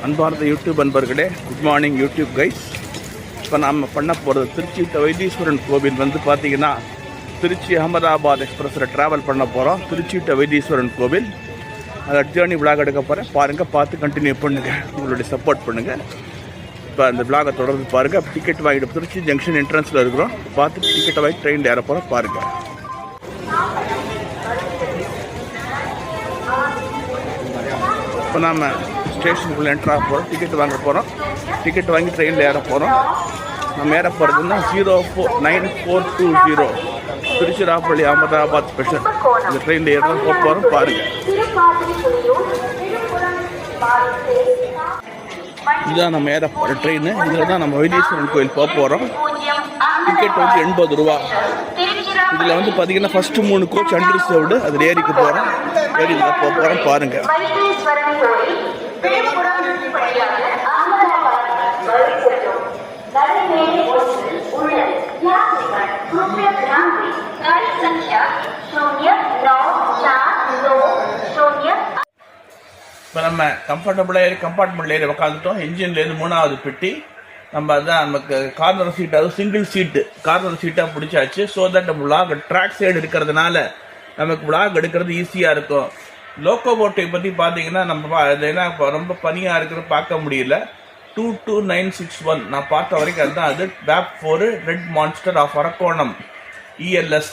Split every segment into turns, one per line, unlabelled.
அன்பார்ந்த யூடியூப் அன்பர்களே, good morning YouTube guys. இப்போ நாம் பண்ண போகிறது திருச்சி வைத்தீஸ்வரன் கோவில் பார்த்தீங்கன்னா திருச்சி அகமதாபாத் எக்ஸ்பிரஸில் ட்ராவல் பண்ண போகிறோம். திருச்சி வைத்தீஸ்வரன் கோவில் அதை ஜேர்னி விளாக் எடுக்க போகிறேன். பாருங்கள், பார்த்து கண்டினியூ பண்ணுங்கள், உங்களுடைய சப்போர்ட் பண்ணுங்கள். இப்போ அந்த விளாகை தொடர்ந்து பாருங்கள். டிக்கெட் வாங்கிட்டு திருச்சி ஜங்ஷன் என்ட்ரன்ஸில் இருக்கிறோம். பார்த்து டிக்கெட்டை வாங்கி ட்ரெயினில் ஏற போகிறோம். பாருங்கள். இப்போ நாம் ஸ்டேஷனுக்குள்ளே என்ட்ரு ஆக போகிறோம். டிக்கெட் வாங்க போகிறோம். டிக்கெட் வாங்கி ட்ரெயினில் ஏற போகிறோம். நம்ம ஏற போகிறதுன்னா 09420 திருச்சிராப்பள்ளி அகமதாபாத் ஸ்பெஷல். இந்த ட்ரெயினில் ஏற போகிறோம். பாருங்கள், இதுதான் நம்ம ஏற போகிற ட்ரெயின். இதில் தான் நம்ம வைத்தீஸ்வரன் கோயில் போக போகிறோம். டிக்கெட் 80 ரூபா. இதில் பார்த்தீங்கன்னா ஃபஸ்ட்டு 3 கோச் அன்ரிசர்வ்டு. அதில் ஏறிக்க போகிறோம். ஏறி போக போகிறோம். பாருங்கள். இப்போ நம்ம கம்ஃபர்டபுளாக கம்பார்ட்மெண்ட்டில் ஏறி உக்காந்துட்டோம். இன்ஜின்லேருந்து 3வது பெட்டி. நம்ம அதான் நமக்கு கார்னர் சீட், அது சிங்கிள் சீட்டு கார்னர் சீட்டாக பிடிச்சாச்சு. ஸோ தட் நம்ம விளாக் ட்ராக் சைடு இருக்கிறதுனால நமக்கு விளாக் எடுக்கிறது ஈஸியாக இருக்கும். லோக்கோமோட்டிவ் பற்றி பார்த்தீங்கன்னா நம்ம ஏன்னா இப்போ ரொம்ப பனியாக இருக்கிறது பார்க்க முடியல. 22961 நான் பார்த்த வரைக்கும் அதுதான். அது BAP 4 red monster of Arakkonam ELS.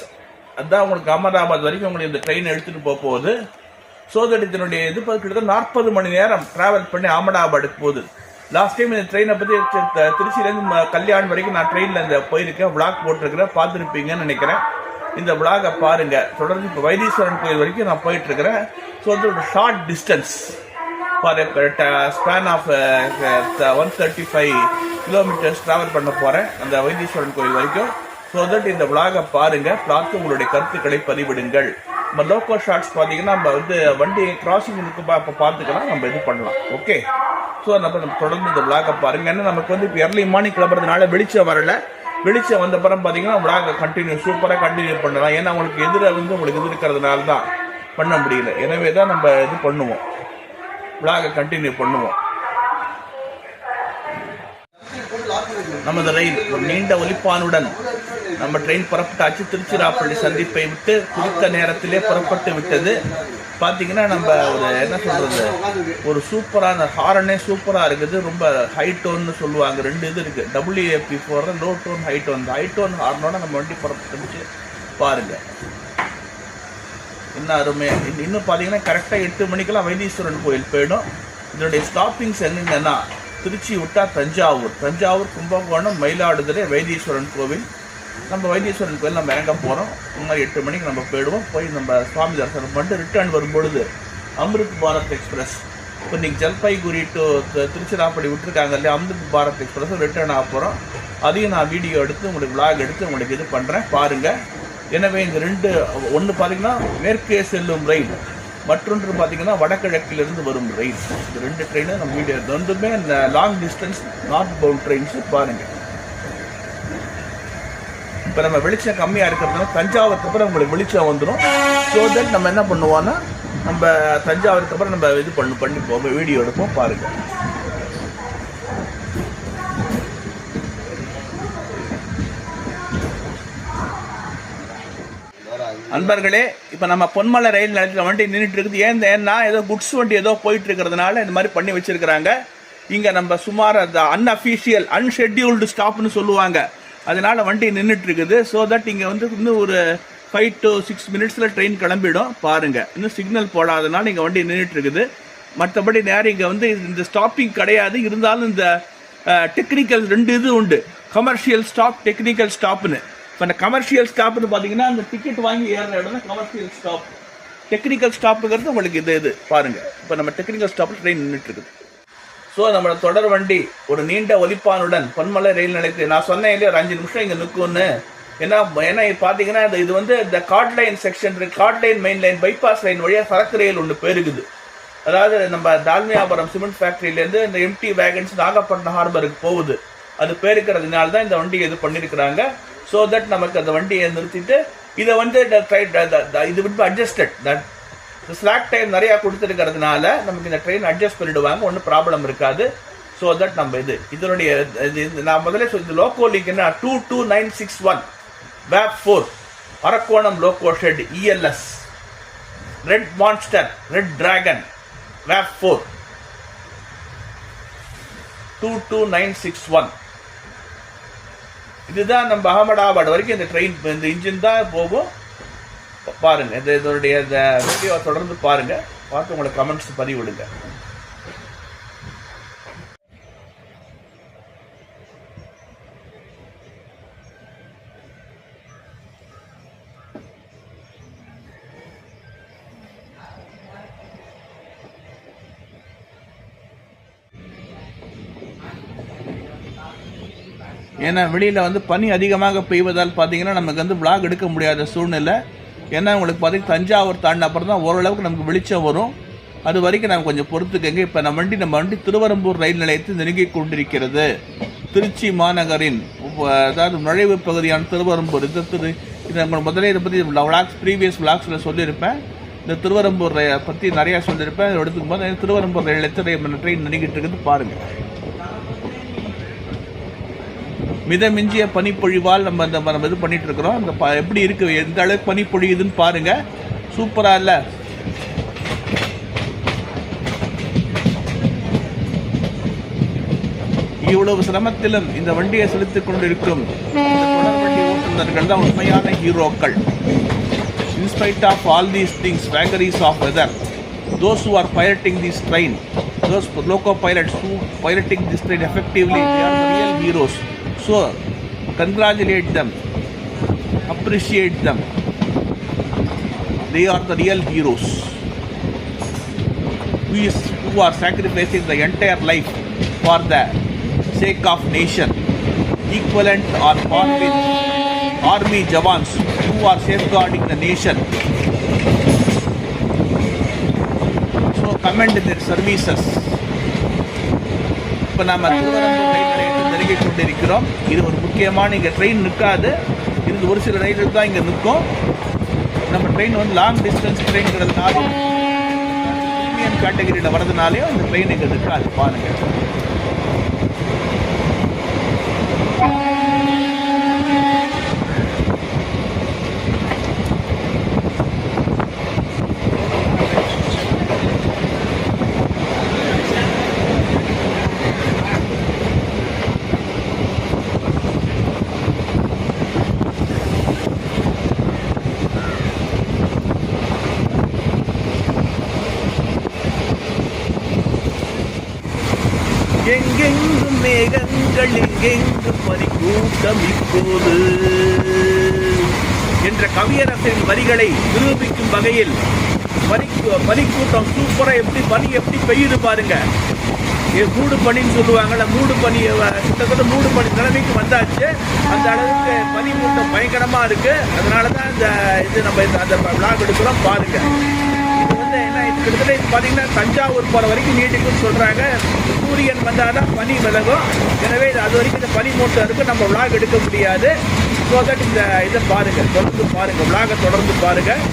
அதுதான் உங்களுக்கு அகமதாபாத் வரைக்கும் உங்களுக்கு இந்த ட்ரெயின் எடுத்துகிட்டு போக போகுது. ஸோ தட் இதனுடைய கிட்டத்தட்ட 40 மணி நேரம் ட்ராவல் பண்ணி அகமதாபாத்துக்கு போகுது. லாஸ்ட் டைம் இந்த ட்ரெயினை பற்றி திருச்சியிலேருந்து கல்யாணம் வரைக்கும் நான் ட்ரெயினில் இந்த போயிருக்கேன். விளாக் போட்டிருக்கிறேன், பார்த்துருப்பீங்கன்னு நினைக்கிறேன். இந்த விளாகை பாருங்கள். தொடர்ந்து இப்போ வைத்தீஸ்வரன் கோயில் வரைக்கும் நான் போயிட்டுருக்கிறேன். ஸோ வந்து ஒரு short distance for span of 135 kilometres travel பண்ண போகிறேன் அந்த வைத்தீஸ்வரன் கோயில் வரைக்கும். ஸோ தட் இந்த விளாகை பாருங்கள், பார்த்து உங்களுடைய கருத்துக்களை பதிவிடுங்கள். நம்ம லோக்கல் ஷார்ட்ஸ் பார்த்தீங்கன்னா நம்ம வண்டி கிராசிங் இருக்கு, இப்போ பார்த்துக்கலாம், நம்ம இது பண்ணலாம். ஓகே. ஸோ நம்ம தொடர்ந்து இந்த விளாகை பாருங்கள். ஏன்னா நமக்கு இப்போ எர்லி மார்னிங் கிளம்புறதுனால வெளிச்சம் வரலை. வெளிச்சம் வந்த பிறகு பார்த்தீங்கன்னா விளாகை சூப்பராக கண்டினியூ பண்ணலாம். ஏன்னா உங்களுக்கு உங்களுக்கு இருக்கிறதுனால தான் பண்ண முடியல. எனவே தான் நம்ம இது பண்ணுவோம், விளாகை கண்டினியூ பண்ணுவோம். நமது ரயில் ஒரு நீண்ட ஒலிப்பானுடன் நம்ம ட்ரெயின் புறப்பட்டாச்சு. திருச்சிராப்பள்ளி சந்திப்பை விட்டு குறித்த நேரத்திலே புறப்பட்டு விட்டது. பார்த்தீங்கன்னா நம்ம ஒரு என்ன சொல்கிறது, ஒரு சூப்பரான ஹாரனே சூப்பராக இருக்குது. ரொம்ப ஹை டோன்னு சொல்லுவாங்க. 2 இது இருக்குது, WAP4 low tone high tone. High tone ஹார்னோட நம்ம வண்டி புறப்பட்டுச்சு. பாருங்கள் என்ன அருமையாக. இன்னும் பார்த்தீங்கன்னா கரெக்டாக 8 மணிக்கெல்லாம் வைத்தீஸ்வரன் கோயில் போயிடும். இதனுடைய ஸ்டாப்பிங்ஸ் என்னென்னா திருச்சி விட்டால் தஞ்சாவூர், கும்பகோணம், மயிலாடுதுறை, வைத்தீஸ்வரன் கோவில். நம்ம வைத்தீஸ்வரன் கோயில் நம்ம இறங்க போகிறோம். இந்த மாதிரி 8 மணிக்கு நம்ம போயிடுவோம். போய் நம்ம சுவாமி தரிசனம் பண்ணிட்டு ரிட்டர்ன் வரும்பொழுது அம்ருத் பாரத் எக்ஸ்பிரஸ், இப்போ இன்றைக்கி ஜல்பைகுரி டு திருச்சிராப்பள்ளி விட்டுருக்காங்க இல்லையா, அம்ருத் பாரத் எக்ஸ்பிரஸ் ரிட்டர்ன் ஆக போகிறோம். அதையும் நான் வீடியோ எடுத்து உங்களுக்கு விளாக் எடுத்து உங்களுக்கு இது பண்ணுறேன். பாருங்கள். எனவே இந்த 2 ஒன்று பார்த்தீங்கன்னா மேற்கே செல்லும் ரயில், மற்றொன்று பார்த்தீங்கன்னா வடகிழக்கிலிருந்து வரும் ரயில். இந்த 2 ட்ரெயினும் நம்ம வீடியோ ரெண்டுமே இந்த long distance northbound trains. பாருங்கள். இப்போ நம்ம வெளிச்சம் கம்மியாக இருக்கிறதுனால தஞ்சாவூருக்கு அப்புறம் உங்களுக்கு வெளிச்சம் வந்துடும். ஸோ தட் நம்ம என்ன பண்ணுவோன்னா நம்ம தஞ்சாவூருக்கு அப்புறம் நம்ம இது பண்ணி போவோம், வீடியோ எடுப்போம். பாருங்கள். அன்பர்களே, இப்போ நம்ம பொன்மலை ரயில் நிலையத்தில் வண்டி நின்றுட்டு இருக்குது. ஏன்னா ஏதோ குட்ஸ் வண்டி ஏதோ போயிட்டு இருக்கிறதுனால இந்த மாதிரி பண்ணி வச்சிருக்கிறாங்க. இங்கே நம்ம சுமார் அன்அஃபீஷியல் அன்ஷெட்யூல்டு ஸ்டாப்னு சொல்லுவாங்க. அதனால வண்டி நின்றுட்டு இருக்குது. ஸோ தட் இங்கே இன்னும் ஒரு 5 to 6 மினிட்ஸில் ட்ரெயின் கிளம்பிடும். பாருங்கள், இன்னும் சிக்னல் போடாதனால இங்கே வண்டி நின்றுட்டு இருக்குது. மற்றபடி நேரம் இங்கே இந்த ஸ்டாப்பிங் கிடையாது. இருந்தாலும் இந்த டெக்னிக்கல் 2 இது உண்டு, கமர்ஷியல் ஸ்டாப், டெக்னிக்கல் ஸ்டாப்னு. இப்போ அந்த கமர்ஷியல் ஸ்டாப்னு பார்த்தீங்கன்னா அந்த டிக்கெட் வாங்கி ஏறுற இடம் தான் கமர்ஷியல் ஸ்டாப். டெக்னிக்கல் ஸ்டாப்புங்கிறது உங்களுக்கு இது பாருங்கள். இப்போ நம்ம டெக்னிக்கல் ஸ்டாப்பில் ட்ரெயின் நின்றுட்டு இருக்குது. ஸோ நம்மளோட தொடர் வண்டி ஒரு நீண்ட ஒலிப்பானுடன் பொன்மலை ரயில் நிலையத்தில் நான் சொன்னேன் இல்லையா, ஒரு 5 நிமிஷம் இங்கே நிற்கும்னு. ஏன்னா பார்த்தீங்கன்னா இது இந்த card line section, card line main line bypass line வழியாக சரக்கு ரயில் ஒன்று போயிருக்குது. அதாவது நம்ம தால்மியாபுரம் சிமெண்ட் ஃபேக்ட்ரியிலேருந்து இந்த எம்டி வேகன்ஸ் நாகப்பட்டினம் ஹார்பருக்கு போகுது. அது பேருக்கிறதுனால தான் இந்த வண்டியை இது பண்ணியிருக்கிறாங்க. ஸோ தட் நமக்கு அந்த வண்டியை நிறுத்திட்டு இதை இது will be adjusted. That slack time நிறையா கொடுத்துருக்கிறதுனால நமக்கு இந்த ட்ரெயின் அட்ஜஸ்ட் பண்ணிடுவாங்க, ஒன்றும் ப்ராப்ளம் இருக்காது. ஸோ தட் நம்ம இதனுடைய நான் முதல்ல சொல்லி லோக்கோ லிங்க்னா 22961 வேப் 4 Arakkonam loco shed ELS red monster red dragon வேப் 4 22961. இதுதான் நம்ம அகமதாபாத் வரைக்கும் இந்த ட்ரெயின் இந்த இன்ஜின் தான் போகும். பாருங்க இதனுடைய இந்த வீடியோ தொடர்ந்து பாருங்க, பார்த்து உங்களுக்கு கமெண்ட்ஸ் பதிவிடுங்க. ஏன்னா வெளியில் பனி அதிகமாக பெய்வதால் பார்த்தீங்கன்னா நமக்கு விளாக் எடுக்க முடியாத சூழ்நிலை. ஏன்னா உங்களுக்கு பார்த்தீங்கன்னா தஞ்சாவூர் தாண்டின அப்புறம் தான் ஓரளவுக்கு நமக்கு வெளிச்சம் வரும். அது வரைக்கும் நம்ம கொஞ்சம் பொறுத்துக்கங்க. இப்போ நம்ம வண்டி திருவரம்பூர் ரயில் நிலையத்தில் நெருங்கி கொண்டிருக்கிறது. திருச்சி மாநகரின் அதாவது நுழைவு பகுதியான திருவரம்பூர் இது முதலே இதை பற்றி ப்ரீவியஸ் விளாக்ஸில் சொல்லியிருப்பேன். இந்த திருவரம்பூர் பற்றி நிறையா சொல்லியிருப்பேன். எடுத்துக்கும் போது திருவரம்பூர் ரயில் நிலையத்தில் ட்ரெயின் நெருங்கிட்டு இருக்குது பாருங்கள். மிதமிஞ்சிய பனிப்பொழிவால் நம்ம இது பண்ணிட்டு இருக்கிறோம். இந்த எப்படி இருக்கு, எந்த அளவுக்கு பனி பொழியுதுன்னு பாருங்க. சூப்பரா இல்ல? இவ்வளவு சிரமத்திலும் இந்த வண்டியை செலுத்திக் கொண்டிருக்கும் தொடர்வண்டி ஓட்டுநர்கள் தான் உண்மையான ஹீரோக்கள். In spite of all these things, vagaries of weather, those who are piloting this train, those loco pilots who piloting this train effectively, they are the real heroes. So, congratulate them, appreciate them. They are the real heroes who are sacrificing the entire life for the sake of nation. Equivalent or par with army jawans who are safeguarding the nation. So, commend their services. இப்போ நம்ம திருவரம்பூர் ரயில் நிலையத்தில் நெருங்கி கொண்டிருக்கிறோம். இது ஒரு முக்கியமான, இங்கே train நிற்காது. இது ஒரு சில ரயில்கள் தான் இங்கே நிற்கும். நம்ம ட்ரெயின் லாங் டிஸ்டன்ஸ் ட்ரெயின்கிறதுனால ப்ரீமியம் கேட்டகரியில் வரதுனாலையும் இந்த ட்ரெயின் இங்கே நிற்காது பாருங்கள். எங்கெங்கும் மேகங்கள் எங்கெங்கும் பனிக்கூட்டம் இப்போது என்ற கவியரசரின் வரிகளை நிரூபிக்கும் வகையில் பனிக்கூட்டம் சூப்பரா பனி எப்படி பெய்யுது பாருங்க. மூடு பனின்னு சொல்லுவாங்கல்ல, மூடு பனி கிட்டத்தட்ட மூடு பனி நிலைமைக்கு வந்தாச்சு. அந்த அளவுக்கு பனி மூட்டம் பயங்கரமா இருக்கு. அதனாலதான் நம்ம அந்த விளாக் எடுக்கிறோம் பாருங்க. என்ன கிட்டத்தட்ட பார்த்தீங்கன்னா தஞ்சாவூர் போகிற வரைக்கும் நீட்டிக்குன்னு சொல்கிறாங்க. சூரியன் வந்தால் தான் பனி விலகும். எனவே அது வரைக்கும் இந்த பனி மூட்டம் இருக்குது, நம்ம விளாக் எடுக்க முடியாது. ஸோ தட் இந்த இதை பாருங்கள், தொடர்ந்து பாருங்கள், விளாகை தொடர்ந்து பாருங்கள்.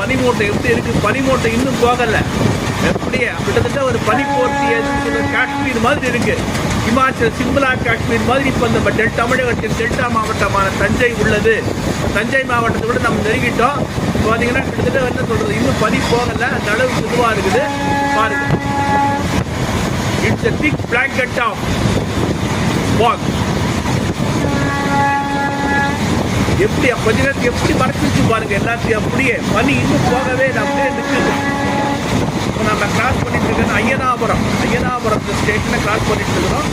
பனிமூட்டை எப்படி இருக்குது? பனிமூட்டை இன்னும் போகலை. எப்படியே கிட்டத்தட்ட ஒரு பனிப்போர்த்தி காஷ்மீர் மாதிரி இருக்கு. இமாச்சல் சிம்லா காஷ்மீர் மாதிரி இப்போ நம்ம தமிழகத்தின் டெல்டா மாவட்டமான தஞ்சை உள்ளது. தஞ்சை மாவட்டத்தை விட நம்ம நெருங்கிட்டோம். பார்த்தீங்கன்னா கிட்டத்தட்ட என்ன சொல்றது, இன்னும் பனி போகலை, அந்த அளவுக்கு இதுவாக இருக்குது பாருங்க. It's a thick blanket of fog. எப்படி கொஞ்ச நேரத்துக்கு எப்படி மறைச்சிச்சு பாருங்க எல்லாத்தையும். அப்படியே பனி இன்னும் போகவே அப்படியே நிற்குது. இப்போ நம்ம கிராஸ் பண்ணிட்டு இருக்கோம் ஐயனாபுரம் ஸ்டேஷனை கிராஸ் பண்ணிட்டு இருக்கிறோம்.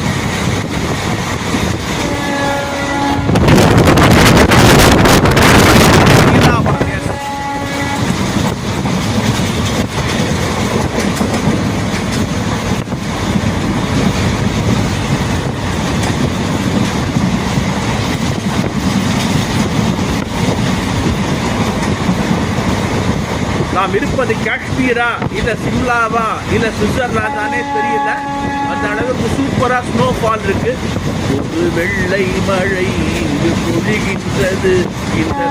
நாம் இருப்பது காஷ்மீரா இல்ல சிம்லாவா இல்ல சுவிட்சர்லாந்தானே தெரியல. அந்த அளவுக்கு சூப்பரா ஸ்னோஃபால் இருக்கு. ஒரு வெள்ளை மழை இங்கு பொழிகின்றது, இந்த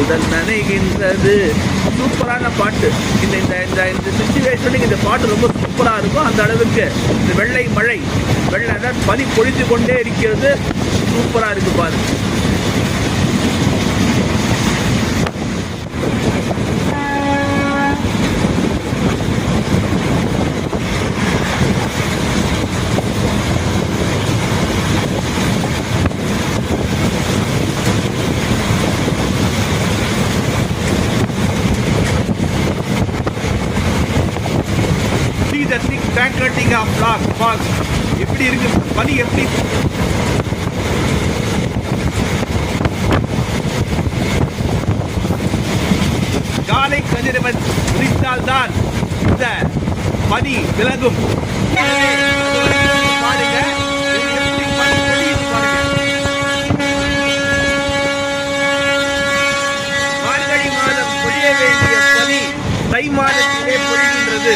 உடல் நனைகின்றது. சூப்பரான பாட்டு. இந்த சிச்சுவேஷனுக்கு இந்த பாட்டு ரொம்ப சூப்பரா இருக்கும். அந்த அளவுக்கு இந்த வெள்ளை மழை வெள்ளை பனி பொழிந்து கொண்டே இருக்கிறது. சூப்பரா இருக்கு பாருங்க. எப்படி இருக்கு பனி? எப்படி காலை கதிரவன் உதித்தால்தான் இந்த பனி விலகும். பாருங்க, மார்கழி மாதம் பொழிய வேண்டிய பனி தை மாதத்திலே பொழிகின்றது.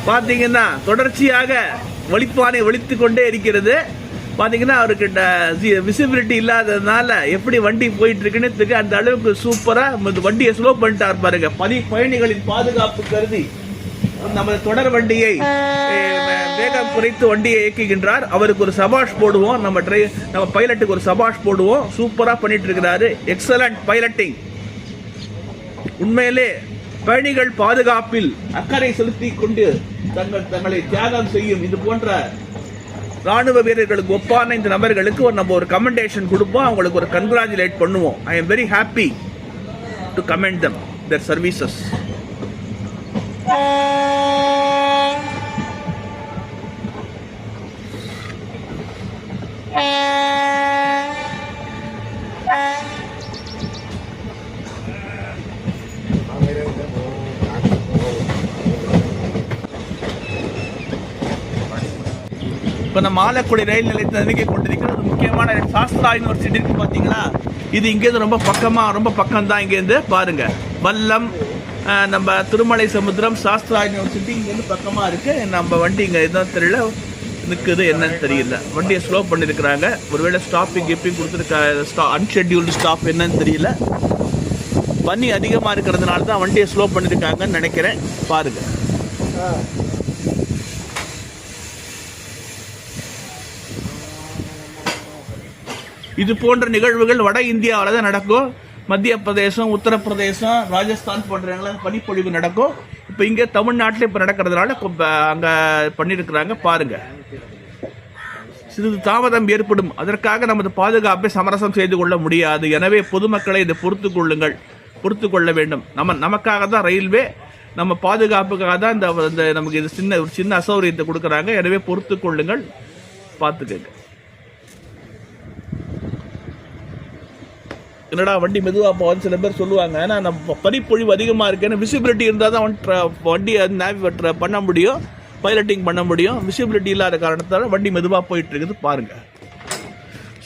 பாத்தீங்கன்னா தொடர்ச்சியாக ஒளிப்பானை ஒளித்துக் கொண்டே இருக்கிறது. பாத்தீங்கன்னா அவர்கிட்ட விசிபிலிட்டி இல்லாததுனால எப்படி வண்டி போயிட்டு இருக்குன்னு அந்த அளவுக்கு சூப்பரா வண்டியை ஸ்லோ பண்ணிட்டார் பாருங்க. பயணிகளின் பாதுகாப்பு கருதி நமது தொடர் வண்டியை வேகம் குறைத்து வண்டியை இயக்குகின்றார். அவருக்கு ஒரு சபாஷ் போடுவோம். நம்ம பைலட்டுக்கு ஒரு சபாஷ் போடுவோம். சூப்பரா பண்ணிட்டு இருக்கிறாரு. Excellent piloting. உண்மையிலே பயணிகள் பாதுகாப்பில் அக்கறை செலுத்திக் கொண்டு தங்களை தியாகம் செய்யும் இது போன்ற ராணுவ வீரர்களுக்கு ஒப்பான இந்த நபர்களுக்கு நம்ம ஒரு கமெண்டேஷன் கொடுப்போம். அவங்களுக்கு ஒரு கங்க்ராச்சுலேட் பண்ணுவோம். I am very happy to comment them their services. இப்போ நம்ம ஆலக்குடி ரயில் நிலையத்தை நெருங்கி கொண்டிருக்கிறது. முக்கியமான சாஸ்திரா யூனிவர்சிட்டி இருக்கு பார்த்தீங்களா? இது இங்கேருந்து ரொம்ப பக்கம் தான். இங்கேருந்து பாருங்க, வல்லம், நம்ம திருமலை சமுத்திரம், சாஸ்திரா யூனிவர்சிட்டி இங்கேருந்து பக்கமாக இருக்கு. நம்ம வண்டி இங்கே எதுவும் தெரியல, நிற்குது என்னன்னு தெரியல. வண்டியை ஸ்லோ பண்ணியிருக்கிறாங்க. ஒருவேளை ஸ்டாப்பிங் எப்பயும் கொடுத்துருக்க அன்ஷெட்யூல்டு ஸ்டாப் என்னன்னு தெரியல. பனி அதிகமாக இருக்கிறதுனால தான் வண்டியை ஸ்லோ பண்ணியிருக்காங்கன்னு நினைக்கிறேன். பாருங்க, இது போன்ற நிகழ்வுகள் வட இந்தியாவில் தான் நடக்கும். மத்திய பிரதேசம், உத்தரப்பிரதேசம், ராஜஸ்தான் போன்ற இடங்களில் பனிப்பொழிவு நடக்கும். இப்போ இங்கே தமிழ்நாட்டில் இப்போ நடக்கிறதுனால அங்கே பண்ணியிருக்கிறாங்க. பாருங்க, சிறிது தாமதம் ஏற்படும். அதற்காக நமது பாதுகாப்பை சமரசம் செய்து கொள்ள முடியாது. எனவே பொதுமக்களை இதை பொறுத்து கொள்ள வேண்டும். நமக்காக தான் ரயில்வே, நம்ம பாதுகாப்புக்காக தான் இந்த நமக்கு இது ஒரு சின்ன அசௌகரியத்தை கொடுக்குறாங்க. எனவே பொறுத்து கொள்ளுங்கள், பார்த்துக்கங்க. என்னடா வண்டி மெதுவாக போகுது சில பேர் சொல்லுவாங்க. ஏன்னா நம்ம பனிப்பொழிவு அதிகமாக இருக்குன்னு விசிபிலிட்டி இருந்தால் தான் வண்டியை நேவிகேட் பண்ண முடியும், பைலட்டிங் பண்ண முடியும். விசிபிலிட்டி இல்லாத காரணத்தால் வண்டி மெதுவாக போயிட்டு இருக்குது. பாருங்க,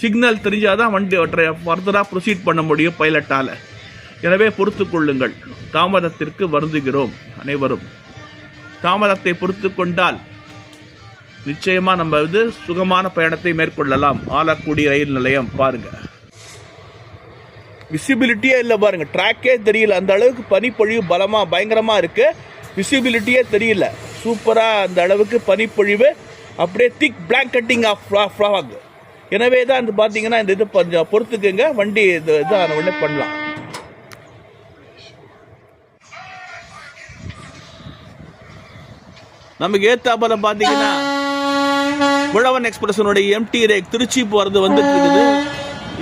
சிக்னல் தெரிஞ்சாதான் வண்டி ஃபர்தராக ப்ரொசீட் பண்ண முடியும் பைலட்டால். எனவே பொறுத்து கொள்ளுங்கள். தாமதத்திற்கு வருந்துகிறோம் அனைவரும். தாமதத்தை பொறுத்து கொண்டால் நிச்சயமாக நம்ம சுகமான பயணத்தை மேற்கொள்ளலாம். ஆலக்குடி ரயில் நிலையம் பாருங்க, விசிபிலிட்டியே இல்லை பாருங்க, ட்ராக்கே தெரியல. அந்த அளவுக்கு பனிப்பொழிவு பயங்கரமா இருக்கு. விசிபிலிட்டியே தெரியல. சூப்பரா அந்த அளவுக்கு பனிப்பொழிவு. அப்படியே திக் பிளாங்கெட்டிங் ஆஃப் ஃபாக். எனவே தான் இது பார்த்தீங்கன்னா இந்த இது கொஞ்சம் பொறுத்துக்குங்க. வண்டி இதான் உடனே பண்ணலாம். நமக்கு ஏத்தாப்பல பார்த்தீங்கன்னா உழவன் எக்ஸ்பிரஸனுடைய எம்டி ரேக் திருச்சி போறது வந்துட்டு இருக்குது.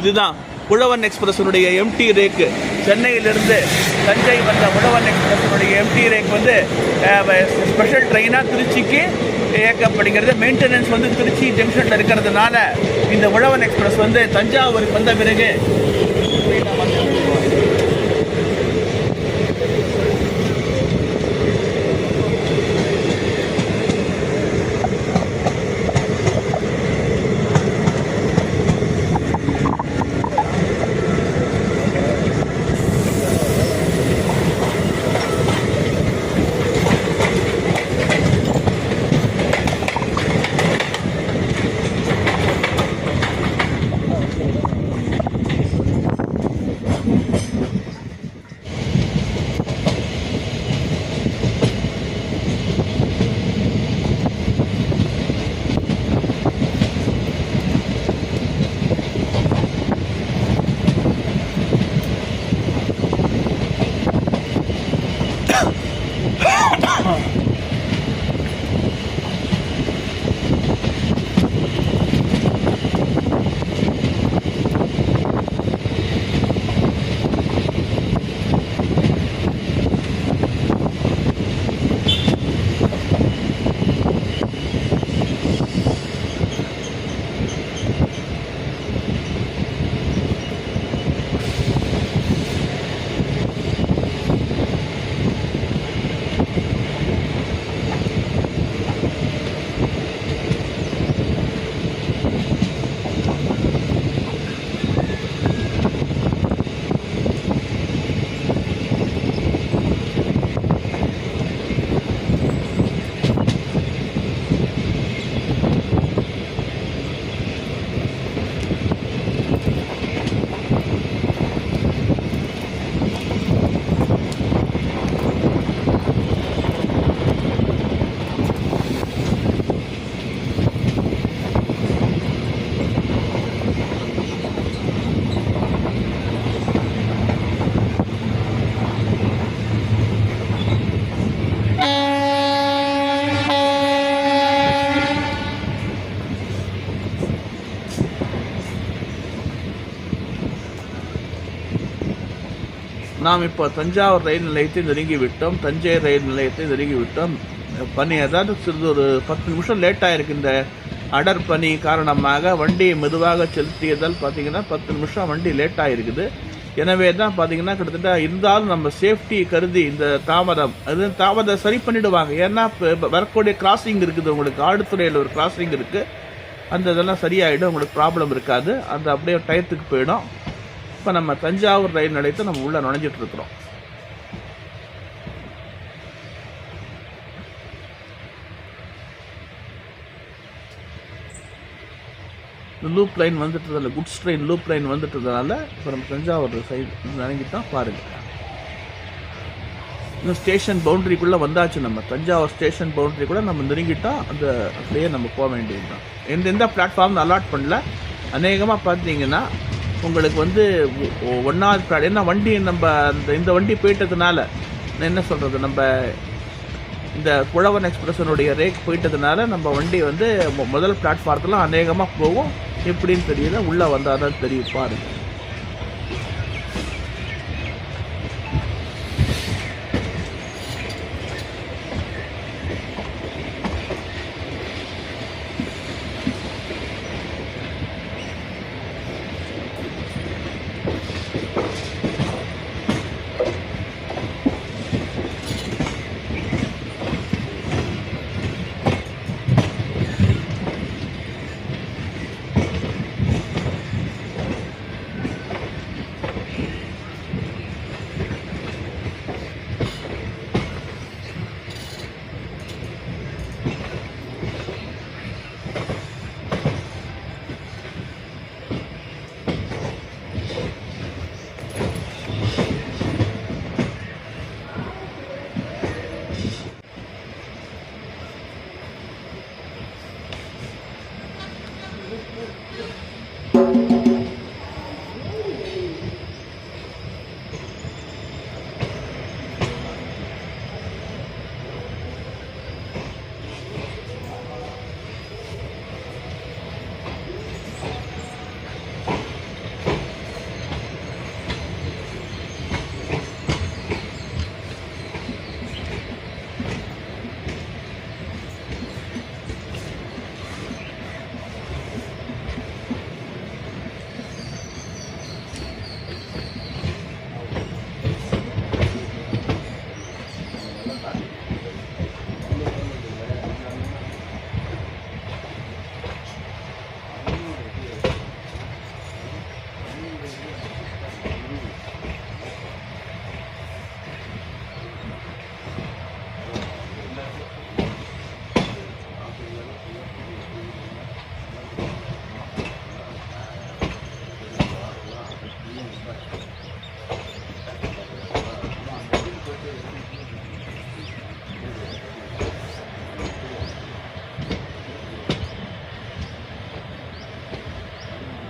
இதுதான் உழவன் எக்ஸ்பிரஸனுடைய எம்டி ரேக்கு. சென்னையிலிருந்து தஞ்சை வந்த உழவன் எக்ஸ்பிரஸனுடைய எம்டி ரேக் ஸ்பெஷல் ட்ரெயினாக திருச்சிக்கு இயக்கப்படுகிறது. மெயின்டெனன்ஸ் வந்து திருச்சி ஜங்ஷனில் இருக்கிறதுனால இந்த உழவன் எக்ஸ்பிரஸ் வந்து தஞ்சாவூருக்கு வந்த பிறகு நாம் இப்போ தஞ்சாவூர் ரயில் நிலையத்தை நெருங்கிவிட்டோம். தஞ்சை ரயில் நிலையத்தை நெருங்கிவிட்டோம். பனி அதாவது சிறிது ஒரு 10 நிமிஷம் லேட்டாக இருக்கு. இந்த அடர் பனி காரணமாக வண்டியை மெதுவாக செலுத்தியதால் பார்த்தீங்கன்னா 10 நிமிஷம் வண்டி லேட்டாக இருக்குது. எனவே தான் பார்த்தீங்கன்னா கிட்டத்தட்ட இருந்தாலும் நம்ம சேஃப்டி கருதி இந்த தாமதம் சரி பண்ணிடுவாங்க. ஏன்னா வரக்கூடிய கிராசிங் இருக்குது, உங்களுக்கு ஆடுதுறையில் ஒரு கிராசிங் இருக்குது, அந்த இதெல்லாம் சரியாயிடும், உங்களுக்கு ப்ராப்ளம் இருக்காது, அந்த அப்படியே டயத்துக்கு போயிடும். இப்போ நம்ம தஞ்சாவூர் ரயில் நிலையத்தை நம்ம உள்ளே நுழைஞ்சிட்டு இருக்கிறோம். லூப் லைன் வந்துட்டதில்ல, குட்ஸ் ட்ரெயின் லூப் லைன் வந்துட்டதுனால இப்போ நம்ம தஞ்சாவூர் சைடு நினைக்கிட்டோம். பாருங்கள், இன்னும் ஸ்டேஷன் பவுண்டரிக்குள்ளே வந்தாச்சு. நம்ம தஞ்சாவூர் ஸ்டேஷன் பவுண்டரிக்குள்ளே நம்ம நெருங்கிட்டோம். அந்த அப்படியே நம்ம போக வேண்டியது தான். எந்த பிளாட்ஃபார்ம் அலாட் பண்ணல. அநேகமாக பார்த்தீங்கன்னா உங்களுக்கு வந்து 1வது ஏன்னா வண்டி நம்ம இந்த வண்டி போயிட்டதுனால என்ன சொல்கிறது, நம்ம இந்த உழவன் எக்ஸ்பிரஸனுடைய ரேக் போயிட்டதுனால நம்ம வண்டி வந்து முதல் பிளாட்ஃபார்த்தில் அநேகமாக போகும். எப்படின்னு தெரியல, உள்ளே வந்தால் தான் தெரியும். பாருங்கள்,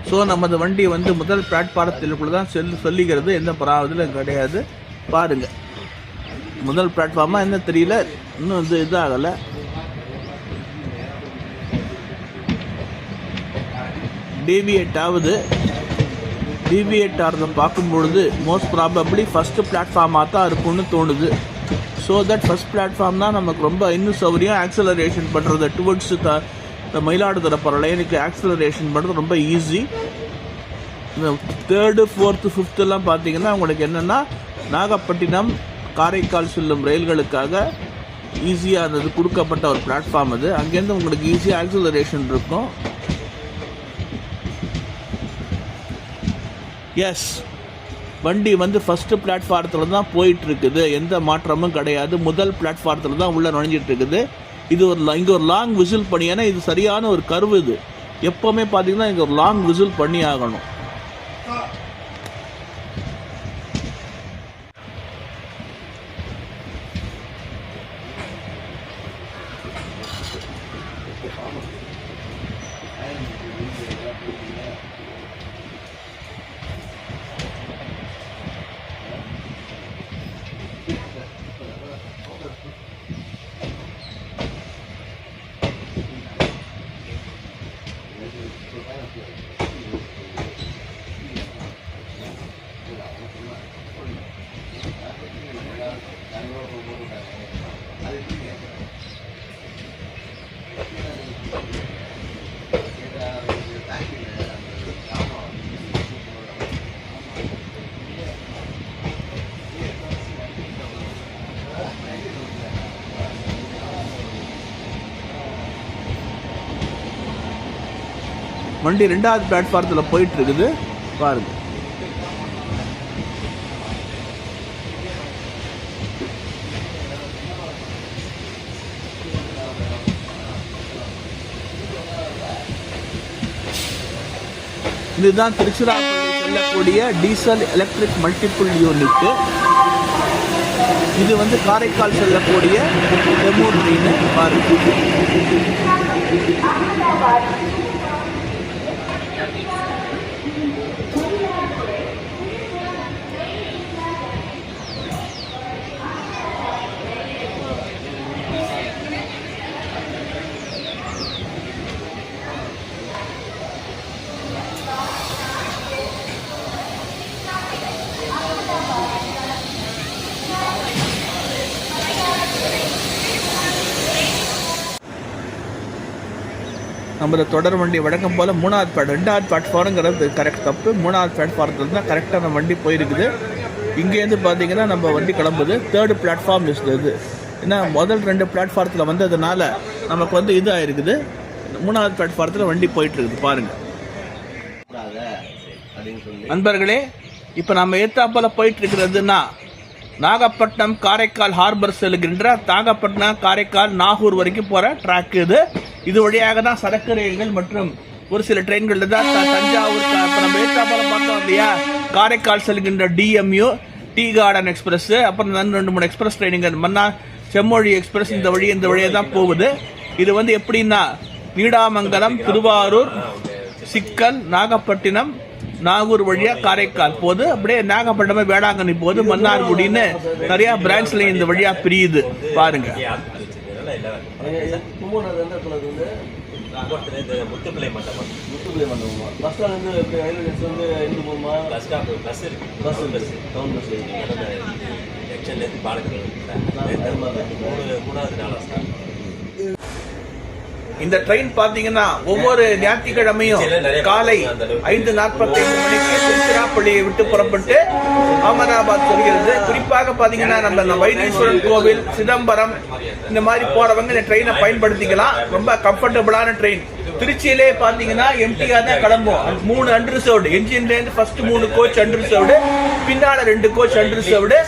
ஸோ நமது வண்டி வந்து முதல் பிளாட்ஃபாரத்திற்குள்ள தான் சொல்லிக்கிறது, எந்த பராவதிலும் கிடையாது. பாருங்கள், முதல் பிளாட்ஃபார்மாக என்ன தெரியல, இன்னும் இதாகலை. டிவியேட் ஆகுது. டிவியேட் ஆகிறத பார்க்கும்பொழுது மோஸ்ட் ப்ராபப்ளி ஃபஸ்ட்டு பிளாட்ஃபார்மாக தான் இருக்கும்னு தோணுது. ஸோ தட் ஃபஸ்ட் பிளாட்ஃபார்ம் தான் நமக்கு ரொம்ப இன்னும் சௌகரியம். ஆக்சலரேஷன் பண்ணுறது டுவர்ட்ஸ் இந்த மயிலாடுதுறை போகிற லைனுக்கு ஆக்சலரேஷன் பண்ணுறது ரொம்ப ஈஸி. இந்த 3rd, 4th, 5th பார்த்தீங்கன்னா உங்களுக்கு என்னென்னா நாகப்பட்டினம் காரைக்கால் செல்லும் ரயில்களுக்காக ஈஸியாக கொடுக்கப்பட்ட ஒரு பிளாட்ஃபார்ம் அது. அங்கேருந்து உங்களுக்கு ஈஸியாக ஆக்சலரேஷன் இருக்கும். எஸ், வண்டி வந்து ஃபஸ்ட்டு பிளாட்ஃபாரத்தில் தான் போயிட்டுருக்குது, எந்த மாற்றமும் கிடையாது. முதல் பிளாட்ஃபாரத்தில் தான் உள்ளே நுழைஞ்சிட்டு இருக்குது. இது இங்கே ஒரு லாங் விசில் பண்ணி, ஏன்னா இது சரியான ஒரு கர்வு. இது எப்போவுமே பார்த்தீங்கன்னா இங்கே ஒரு லாங் விசில் பண்ணி ஆகணும். வண்டி 2வது பிளாட்ஃபாரத்தில் போயிட்டு இருக்குது பாருங்க. இதுதான் திருச்சிராப்பள்ளி செல்லக்கூடிய டீசல் எலக்ட்ரிக் மல்டிபிள் யூனிட். இது வந்து காரைக்கால் செல்லக்கூடிய டெமோ ட்ரெயின் பாருங்க. நம்ம தொடர் வண்டி வழக்கம் போல் 2வது பிளாட்ஃபார்ம்ங்கிறது கரெக்ட் தப்பு. 3வது பிளாட்ஃபாரத்தில் தான் கரெக்டாக நம்ம வண்டி போயிருக்குது. இங்கேருந்து பார்த்தீங்கன்னா நம்ம வண்டி கிளம்புது. 3rd பிளாட்ஃபார்ம் இது. ஏன்னா முதல் 2 பிளாட்ஃபாரத்தில் வந்ததுனால நமக்கு வந்து இது ஆயிருக்குது. 3வது பிளாட்ஃபாரத்தில் வண்டி போயிட்டு இருக்குது பாருங்கள். நண்பர்களே, இப்போ நம்ம ஏத்தாப்போல் போயிட்டு இருக்கிறதுன்னா நாகப்பட்டினம் காரைக்கால் ஹார்பர் செல்கின்ற நாகப்பட்டினம் காரைக்கால் நாகூர் வரைக்கும் போகிற ட்ராக் இது. இது வழியாக தான் சரக்கு ரயில்கள் மற்றும் ஒரு சில ட்ரெயின்கள் தான் தஞ்சாவூர். இப்போ நம்ம ஏத்தாப்போல பார்த்தோம் இல்லையா, காரைக்கால் செல்கின்ற டிஎம்யூ, டீ கார்டன் எக்ஸ்பிரஸ், அப்புறம் 2-3 எக்ஸ்பிரஸ் ட்ரெயினுங்க, மன்னா செம்மொழி எக்ஸ்பிரஸ் இந்த வழியாக தான் போகுது. இது வந்து எப்படின்னா நீடாமங்கலம், திருவாரூர், சிக்கல், நாகப்பட்டினம், நாகூர் வழியா காரைக்கால் போகுது. அப்படியே நாகப்பட்டினம் வேளாங்கண்ணி போகுது, மன்னார்குடின்னு நிறைய பிரான்ச்ல இந்த வழியா பிரியுது பாருங்க. இந்த ட்ரெயின் பாத்தீங்கன்னா ஒவ்வொரு ஞாயிற்றுக்கிழமையும் காலை 5:45 மணிக்கு திருச்சிராப்பள்ளியை விட்டு புறப்பட்டு அகமதாபாத் செல்கிறது. குறிப்பாக பாத்தீங்கன்னா நம்ம வைத்தீஸ்வரன் கோவில், சிதம்பரம் இந்த மாதிரி போறவங்க இந்த ட்ரெயினை பயன்படுத்திக்கலாம். ரொம்ப கம்ஃபர்டபுளான ட்ரெயின். திருச்சியிலே பாத்தீங்கன்னா எம்டியா தான் கிளம்பும். 3 அன்ரிசர்வ்டு என்ஜின்ல இருந்து ஃபர்ஸ்ட் 3 கோச் அன்ரிசர்வ்டு, பின்னால 2 கோச் அன்ரிசர்வ்டு.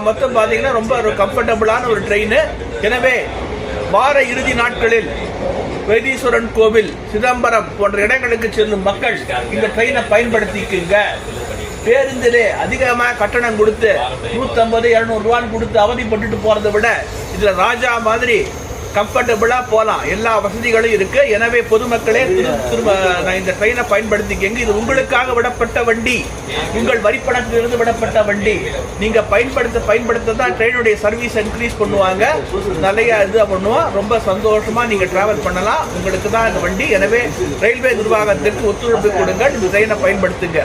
மொத்தம் பாத்தீங்கன்னா ரொம்ப ஒரு கம்ஃபர்டபுளான ஒரு ட்ரெயின். எனவே வார இறுதி நாட்களில் வைத்தீஸ்வரன் கோவில், சிதம்பரம் போன்ற இடங்களுக்கு செல்லும் மக்கள் இந்த ட்ரெயினை பயன்படுத்திக்குங்க. பேருந்திலே அதிகமாக கட்டணம் கொடுத்து 150-200 ரூபான்னு கொடுத்து அவதிப்பட்டு போறதை விட இதுல ராஜா மாதிரி கம்ஃபர்டபுளாக போகலாம். எல்லா வசதிகளும் இருக்கு. எனவே பொதுமக்களே திரும்ப இந்த ட்ரெயினை பயன்படுத்திக்கங்க. இது உங்களுக்காக விடப்பட்ட வண்டி, உங்கள் வரிப்பணத்திலிருந்து விடப்பட்ட வண்டி. நீங்க பயன்படுத்த தான் ட்ரெயினுடைய சர்வீஸ் இன்க்ரீஸ் பண்ணுவாங்க, நிறைய இது பண்ணுவோம். ரொம்ப சந்தோஷமா நீங்க டிராவல் பண்ணலாம். உங்களுக்கு தான் இந்த வண்டி. எனவே ரயில்வே நிர்வாகத்திற்கு ஒத்துழைப்பு கொடுங்கள், இந்த ட்ரெயினை பயன்படுத்துங்க.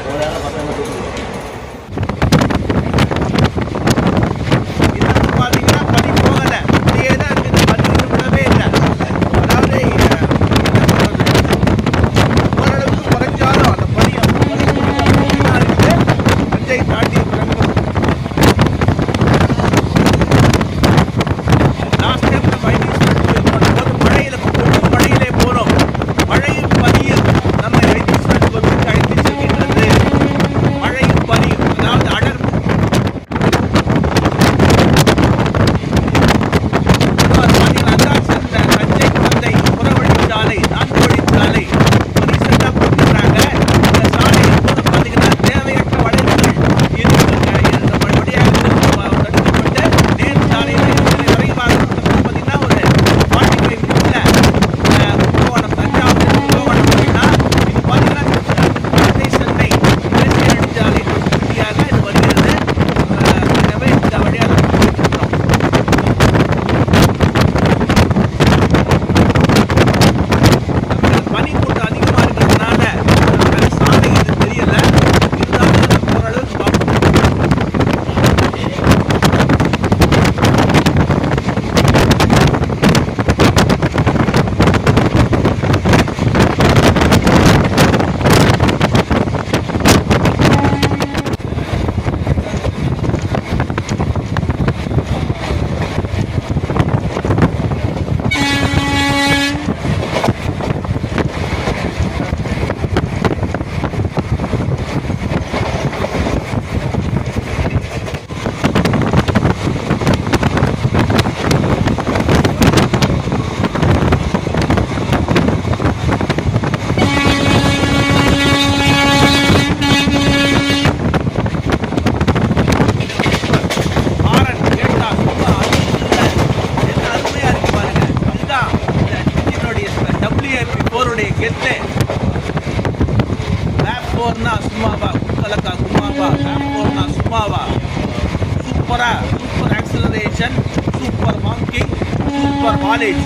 Super acceleration, super marking, super mileage.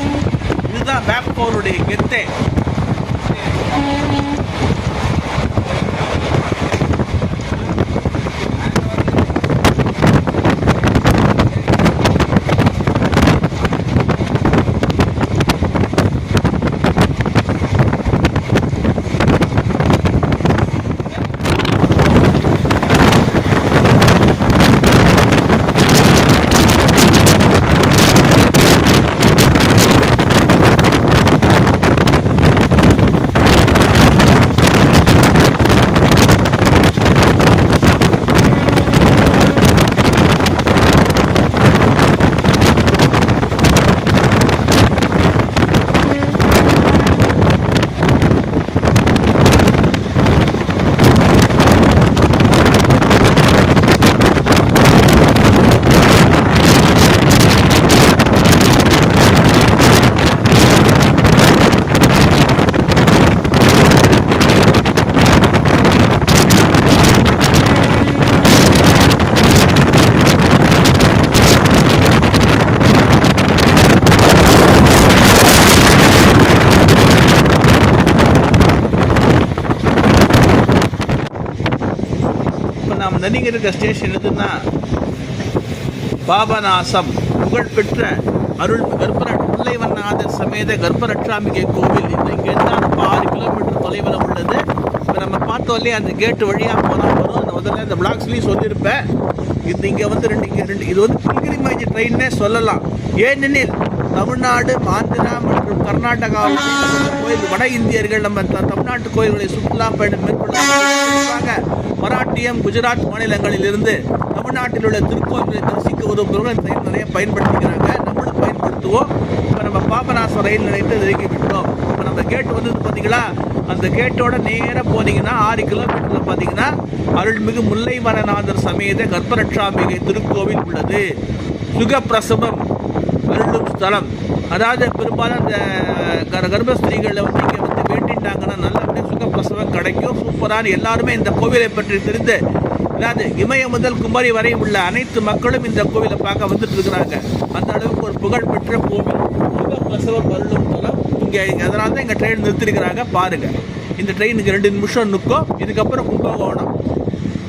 இதுதான் மேப் 4 கெத்தே. நாம் நெருங்கியிருக்க ஸ்டேஷன் எதுன்னா பாபநாசம், புகழ்பெற்ற அருள் முல்லைவண்ணநாதர் சமேத கர்ப்பரட்சாம்பிகை கோவில். இங்கேருந்து 6 கிலோமீட்டர் தொலைவில் உள்ளது. இப்போ நம்ம பார்த்தோம் இல்லையா, அந்த கேட்டு வழியாக போனால் வரும். அந்த முதல்ல இந்த பிளாக்ஸ்லேயும் சொல்லியிருப்பேன். இங்கே வந்து ரெண்டு இது வந்து பில்கிரிமேஜ் ட்ரெயின்னே சொல்லலாம். ஏனெனில் தமிழ்நாடு, ஆந்திரா மற்றும் கர்நாடகாவில் கோயில் வட இந்தியர்கள் நம்ம தமிழ்நாட்டு கோயில்களை சுற்றுலா பயணம் மேற்கொள்ளாங்க. மராட்டியம், குஜராத் மாநிலங்களிலிருந்து தமிழ்நாட்டில் உள்ள திருக்கோயில்களை தரிசிக்க உதவுகிறவர்கள் ட்ரெயின் நிறைய பயன்படுத்திக்கிறாங்க. நம்மளும் பயன்படுத்துவோம். இப்போ நம்ம பாபநாசம் ரயில் நிலையத்தை நெருங்கி விட்டோம். இப்போ நம்ம கேட்டு வந்து பார்த்தீங்களா, அந்த கேட்டோட நேராக போனீங்கன்னா 6 கிலோமீட்டரில் பார்த்தீங்கன்னா அருள்மிகு முல்லைவண்ணநாதர் சமேத கர்ப்பரட்சாம்பிகை திருக்கோவில் உள்ளது. சுகப்பிரசவம் அருளும் ஸ்தலம். அதாவது பெரும்பாலும் அந்த கர்ப்பஸ்திரீகளில் வந்து இங்கே வந்து வேண்டிட்டாங்கன்னா நல்லபடியாக சுகப்பிரசவம் கிடைக்கும். சூப்பரான எல்லாருமே இந்த கோவிலை பற்றி தெரிந்து, அதாவது இமய முதல் குமரி வரை உள்ள அனைத்து மக்களும் இந்த கோவிலை பார்க்க வந்துட்டு இருக்கிறாங்க. அந்த அளவுக்கு ஒரு புகழ்பெற்ற கோவில், சுகப்பிரசவம் அருளும் தலம் இங்கே. அதனால தான் இங்கே ட்ரெயின் நிறுத்திருக்கிறாங்க. பாருங்கள், இந்த ட்ரெயினுக்கு 2 நிமிஷம் நிற்கும். இதுக்கப்புறம்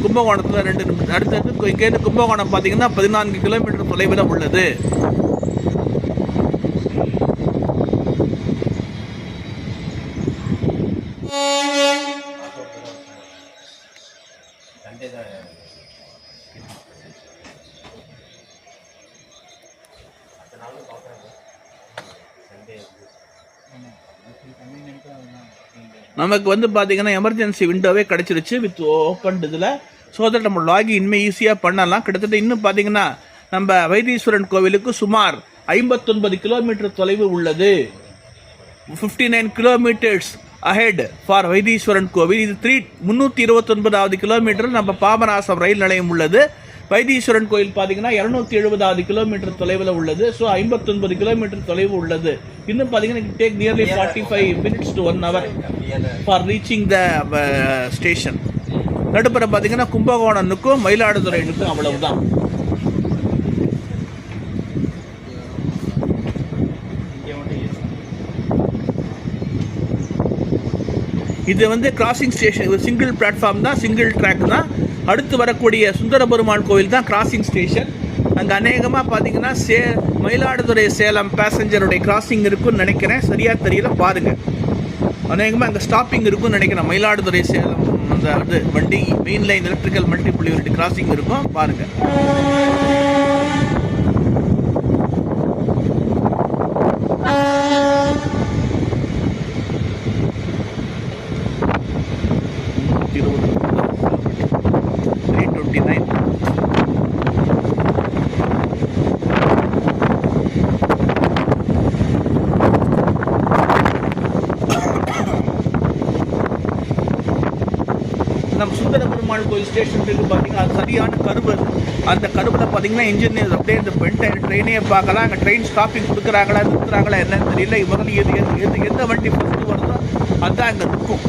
கும்பகோணத்தில் 2 நிமிஷம். அடுத்தது இங்கேருந்து கும்பகோணம் பார்த்தீங்கன்னா 14 கிலோமீட்டர் தொலைவில் உள்ளது. நமக்கு வந்து பார்த்தீங்கன்னா எமர்ஜென்சி விண்டோவே கிடச்சிருச்சு வித் ஓப்பன் இதில். ஸோ தட் நம்ம லாகின் இனிமேல் ஈஸியாக பண்ணலாம். கிட்டத்தட்ட இன்னும் பார்த்தீங்கன்னா நம்ம வைத்தீஸ்வரன் கோவிலுக்கு சுமார் 59 கிலோமீட்டர் தொலைவு உள்ளது. 59 கிலோமீட்டர்ஸ் அஹெட் ஃபார் வைத்தீஸ்வரன் கோவில். இது 329வது கிலோமீட்டர் நம்ம பாபநாசம் ரயில் நிலையம் உள்ளது. வைத்தீஸ்வரன் கோயில் பார்த்தீங்கன்னா 270வது கிலோமீட்டர் தொலைவில் உள்ளது. ஸோ 59 கிலோமீட்டர் தொலைவு உள்ளது. இன்னும் பார்த்தீங்கன்னா take nearly 45 minutes to 1 hour for reaching the station. நடுப்புற பார்த்தீங்கன்னா கும்பகோணனுக்கும் மயிலாடுதுறைனுக்கும் அவ்வளவுதான். இது வந்து கிராசிங் ஸ்டேஷன், சிங்கிள் பிளாட்ஃபார்ம் தான், சிங்கிள் ட்ராக் தான். அடுத்து வரக்கூடிய சுந்தர பெருமாள் கோவில் தான் கிராசிங் ஸ்டேஷன். அங்கே அநேகமாக பார்த்தீங்கன்னா மயிலாடுதுறை சேலம் பேசஞ்சருடைய கிராசிங் இருக்குன்னு நினைக்கிறேன், சரியாக தெரியல, பாருங்கள். அநேகமாக அங்கே ஸ்டாப்பிங் இருக்குன்னு நினைக்கிறேன். மயிலாடுதுறை சேலம் அந்த அது வண்டி main line electrical multiple unit crossing இருக்கும், பாருங்கள். நம்ம சுந்தர பெருமாள் கோயில் ஸ்டேஷனுக்கு பார்த்தீங்கன்னா அது சரியான கருவு. அந்த கருவில் பார்த்தீங்கன்னா இன்ஜினியர் அப்படியே இந்த ட்ரெயினையே பார்க்கலாம். அங்கே ட்ரெயின் ஸ்டாப்பிங் கொடுக்குறாங்களா நிறுத்துறாங்களா என்னன்னு தெரியல. முதல்ல எந்த வண்டி ஃபஸ்ட்டு வருதோ அதுதான் அங்கே நிற்கும்.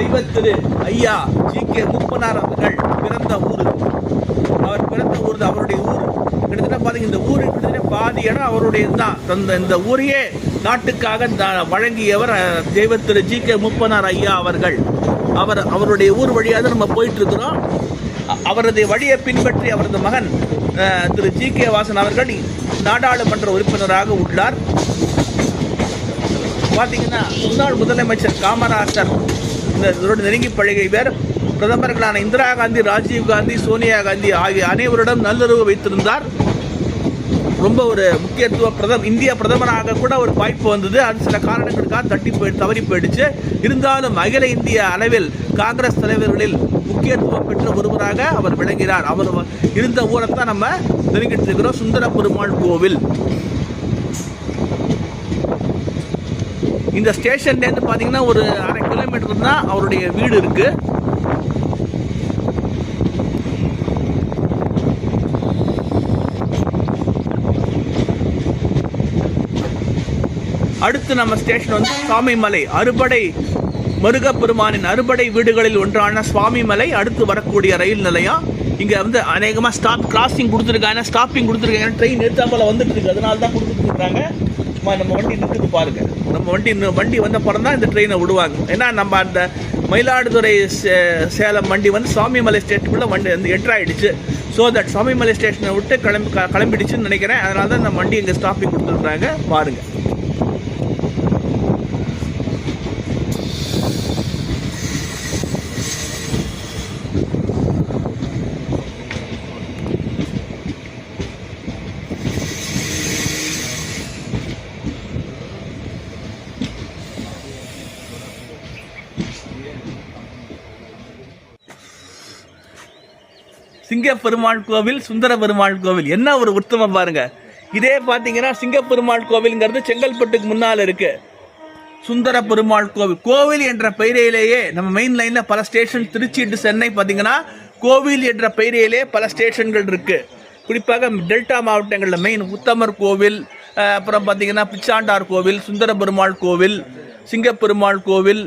தெய்வத்திரு ஐயா ஜி.கே. மூப்பனார் அவர்கள் பிறந்த ஊர். அவர் பிறந்த ஊர் தான் அவருடைய ஊர். கிட்டத்தட்ட பாத்தீங்க இந்த ஊரு கிட்டத்தட்ட பாதி இடம் அவருடைய தான். இந்த ஊரையே நாட்டுக்காக வழங்கியவர் தெய்வத்திரு ஜி.கே. மூப்பனார் ஐயா அவர்கள். அவருடைய ஊர் வழியாக நம்ம போயிட்டு இருக்கிறோம். அவரது வழியை பின்பற்றி அவரது மகன் திரு ஜி.கே. வாசன் அவர்கள் நாடாளுமன்ற உறுப்பினராக உள்ளார். பார்த்தீங்கன்னா முன்னாள் முதலமைச்சர் காமராஜர் இந்த நெருங்கி பழகியவர். பிரதமர்களான இந்திரா காந்தி, ராஜீவ் காந்தி, சோனியா காந்தி ஆகிய அனைவரிடம் நல்லுறவு வைத்திருந்தார். ரொம்ப ஒரு முக்கியத்துவ இந்திய பிரதமராக கூட ஒரு வாய்ப்பு வந்தது. அது சில காரணங்களுக்காக தவறி போயிடுச்சு. இருந்தாலும் அகில இந்திய அளவில் காங்கிரஸ் தலைவர்களில் முக்கியத்துவம் பெற்ற ஒருவராக அவர் விளங்கினார். அவர் இருந்த ஊரைத்தான் நம்ம நெருங்கிட்டு இருக்கிறோம், சுந்தர பெருமாள் கோவில். இந்த ஸ்டேஷன்லேருந்து பார்த்தீங்கன்னா ஒரு 1/2 கிலோமீட்டர் தான் அவருடைய வீடு இருக்கு. அடுத்து நம்ம ஸ்டேஷன் வந்து சுவாமிமலை, அறுபடை முருகப்பெருமானின் அறுபடை வீடுகளில் ஒன்றான சுவாமிமலை அடுத்து வரக்கூடிய ரயில் நிலையம். இங்க வந்து அநேகமாக கிராசிங் கொடுத்துருக்காங்க, ஸ்டாப்பிங் கொடுத்துருக்காங்க. ட்ரெயின் எடுத்தாப்பல வந்துட்டு இருக்கு, அதனால தான் கொடுத்துருக்காங்க. நம்ம வண்டி நிற்குது பாருங்க. நம்ம வண்டி வந்த படம் தான் இந்த ட்ரெயினை விடுவாங்க. ஏன்னா நம்ம அந்த மயிலாடுதுறை சேலம் வண்டி வந்து சுவாமிமலை ஸ்டேஷனுக்குள்ள வண்டி வந்து என்ட்ரு ஆயிடுச்சு. ஸோ தட் சுவாமிமலை ஸ்டேஷனை விட்டு கிளம்பிடுச்சுன்னு நினைக்கிறேன். அதனால தான் நம்ம வண்டி இங்கே ஸ்டாப்பிங் கொடுத்துருக்காங்க பாருங்க. சிங்கப்பெருமாள் கோவில், சுந்தர பெருமாள் கோவில், என்ன ஒரு உத்தமம் பாருங்க. இதே பார்த்தீங்கன்னா சிங்கப்பெருமாள் கோவில்ங்கிறது செங்கல்பட்டுக்கு முன்னால் இருக்கு. சுந்தர பெருமாள் கோவில் என்ற பெயரிலேயே நம்ம மெயின் லைன்ல பல ஸ்டேஷன், திருச்சி டு சென்னை பார்த்தீங்கன்னா கோவில் என்ற பெயரிலே பல ஸ்டேஷன்கள் இருக்கு. குறிப்பாக டெல்டா மாவட்டங்களில் மெயின் உத்தமர் கோவில், அப்புறம் பார்த்தீங்கன்னா பிச்சாண்டார் கோவில், சுந்தர பெருமாள் கோவில், சிங்கப்பெருமாள் கோவில்,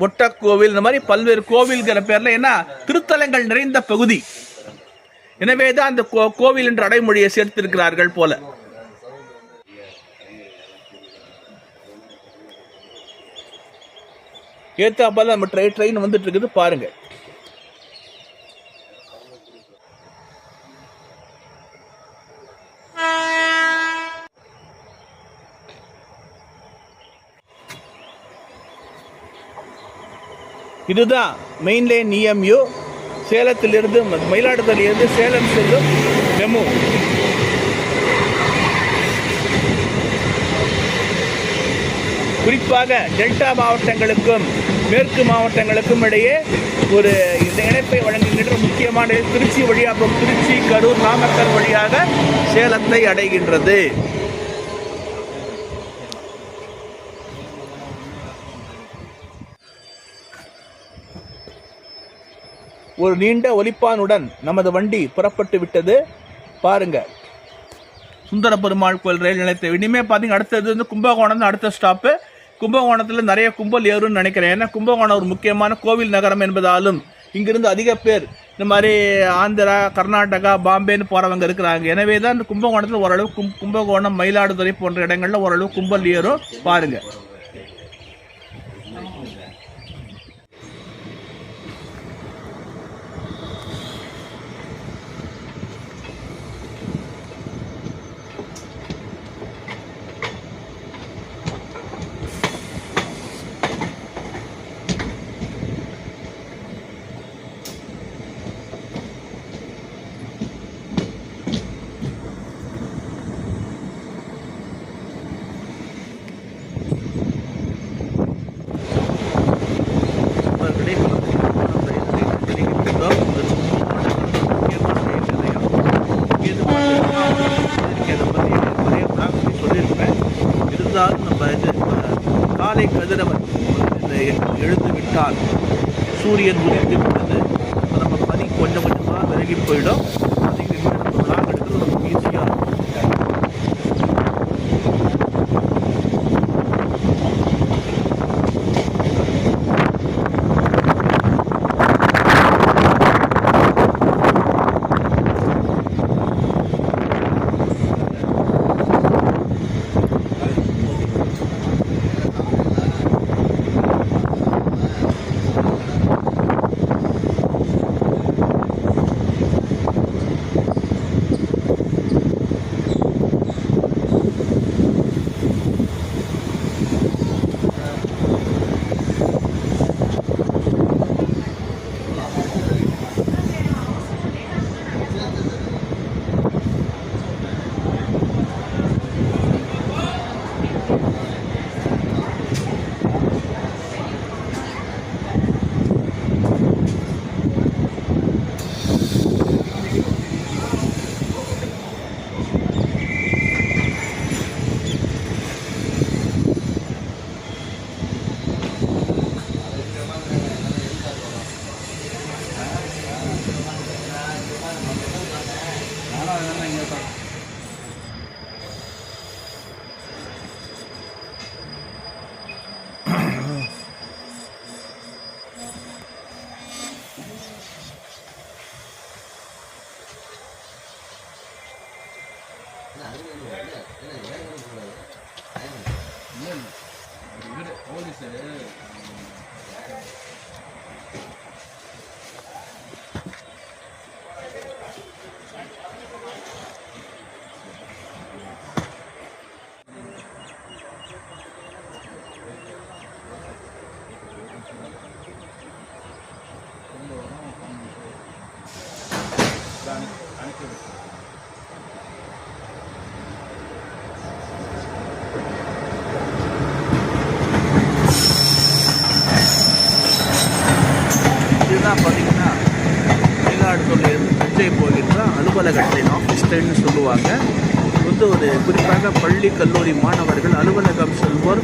ஒட்டக்கோவில், இந்த மாதிரி பல்வேறு கோவில்கிற பேர்ல என்ன திருத்தலங்கள் நிறைந்த பகுதி. எனவேதான் அந்த கோவில் என்ற அடைமொழியை சேர்த்திருக்கிறார்கள் போல. ஏத்தாப்பல நம்ம ட்ரெயின் வந்துட்டு இருக்குது பாருங்க. இதுதான் மெயின் லைன் இஎம்யூ. சேலத்திலிருந்து மயிலாடுதுறையிலிருந்து சேலம் செல்லும் மெமு. குறிப்பாக டெல்டா மாவட்டங்களுக்கும் மேற்கு மாவட்டங்களுக்கும் இடையே ஒரு இணைப்பை வழங்குகின்ற முக்கியமான திருச்சி வழியாக, திருச்சி, கரூர், நாமக்கல் வழியாக சேலத்தை அடைகின்றது. ஒரு நீண்ட ஒலிப்பானுடன் நமது வண்டி புறப்பட்டு விட்டது பாருங்க. சுந்தர பெருமாள் கோயில் ரயில் நிலையத்தை இனிமே பார்த்தீங்க. அடுத்தது வந்து கும்பகோணம் தான் அடுத்த ஸ்டாப்பு. கும்பகோணத்தில் நிறைய கும்பல் ஏறும்னு நினைக்கிறேன். ஏன்னா கும்பகோணம் ஒரு முக்கியமான கோவில் நகரம் என்பதாலும் இங்கிருந்து அதிக பேர் இந்த மாதிரி ஆந்திரா, கர்நாடகா, பாம்பேன்னு போகிறவங்க இருக்கிறாங்க. எனவே தான் இந்த கும்பகோணத்தில் ஓரளவு கும்பகோணம், மயிலாடுதுறை போன்ற இடங்களில் ஓரளவு கும்பல் ஏறும் பாருங்க. காலை கதிரவன் எழுந்து விட்டால் சூரியன் உதிர்ந்து விட்டது. நம்ம பனி கொஞ்சம் கொஞ்சமாக விலகி போயிடும். எடுக்கிறது ரொம்ப ஈஸியாக இருக்கும். இதுதான் பார்த்தீங்கன்னா மயிலாடுதுறையிலிருந்து தஞ்சை போகின்ற அலுவலக ட்ரெயின், ஆஃபீஸ் ட்ரெயின்னு சொல்லுவாங்க. வந்து ஒரு குறிப்பாக பள்ளி கல்லூரி மாணவர்கள், அலுவலகம் செல்வோர்,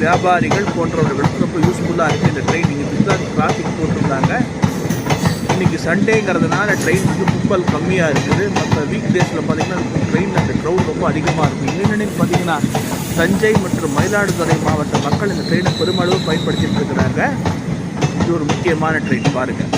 வியாபாரிகள் போன்றவர்களுக்கு ரொம்ப யூஸ்ஃபுல்லாக இருக்குது இந்த ட்ரெயின். இதுக்கு தான் டிராஃபிக் போட்டிருந்தாங்க. இன்றைக்கி சண்டேங்கிறதுனால ட்ரெயின் வந்து கும்பல் கம்மியாக இருக்குது. மற்ற வீக் டேஸில் பார்த்திங்கன்னா ட்ரெயினில் அந்த க்ரௌட் ரொம்ப அதிகமாக இருக்கும். என்னென்னு பார்த்திங்கன்னா தஞ்சை மற்றும் மயிலாடுதுறை மாவட்ட மக்கள் இந்த ட்ரெயினை பெருமளவு பயன்படுத்திட்டு இருக்கிறாங்க. இது ஒரு முக்கியமான ட்ரெயின் பாருங்கள்.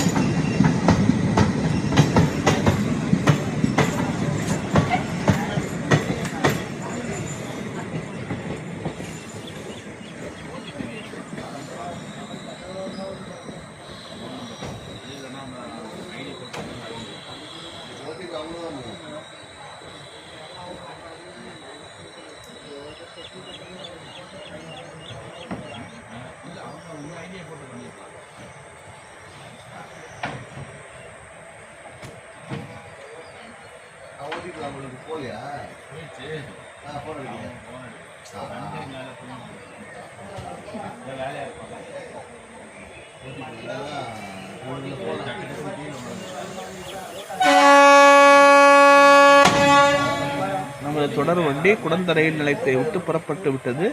நமது தொடர் வண்டி குடந்த ரயில் நிலையத்தை விட்டு புறப்பட்டு விட்டது.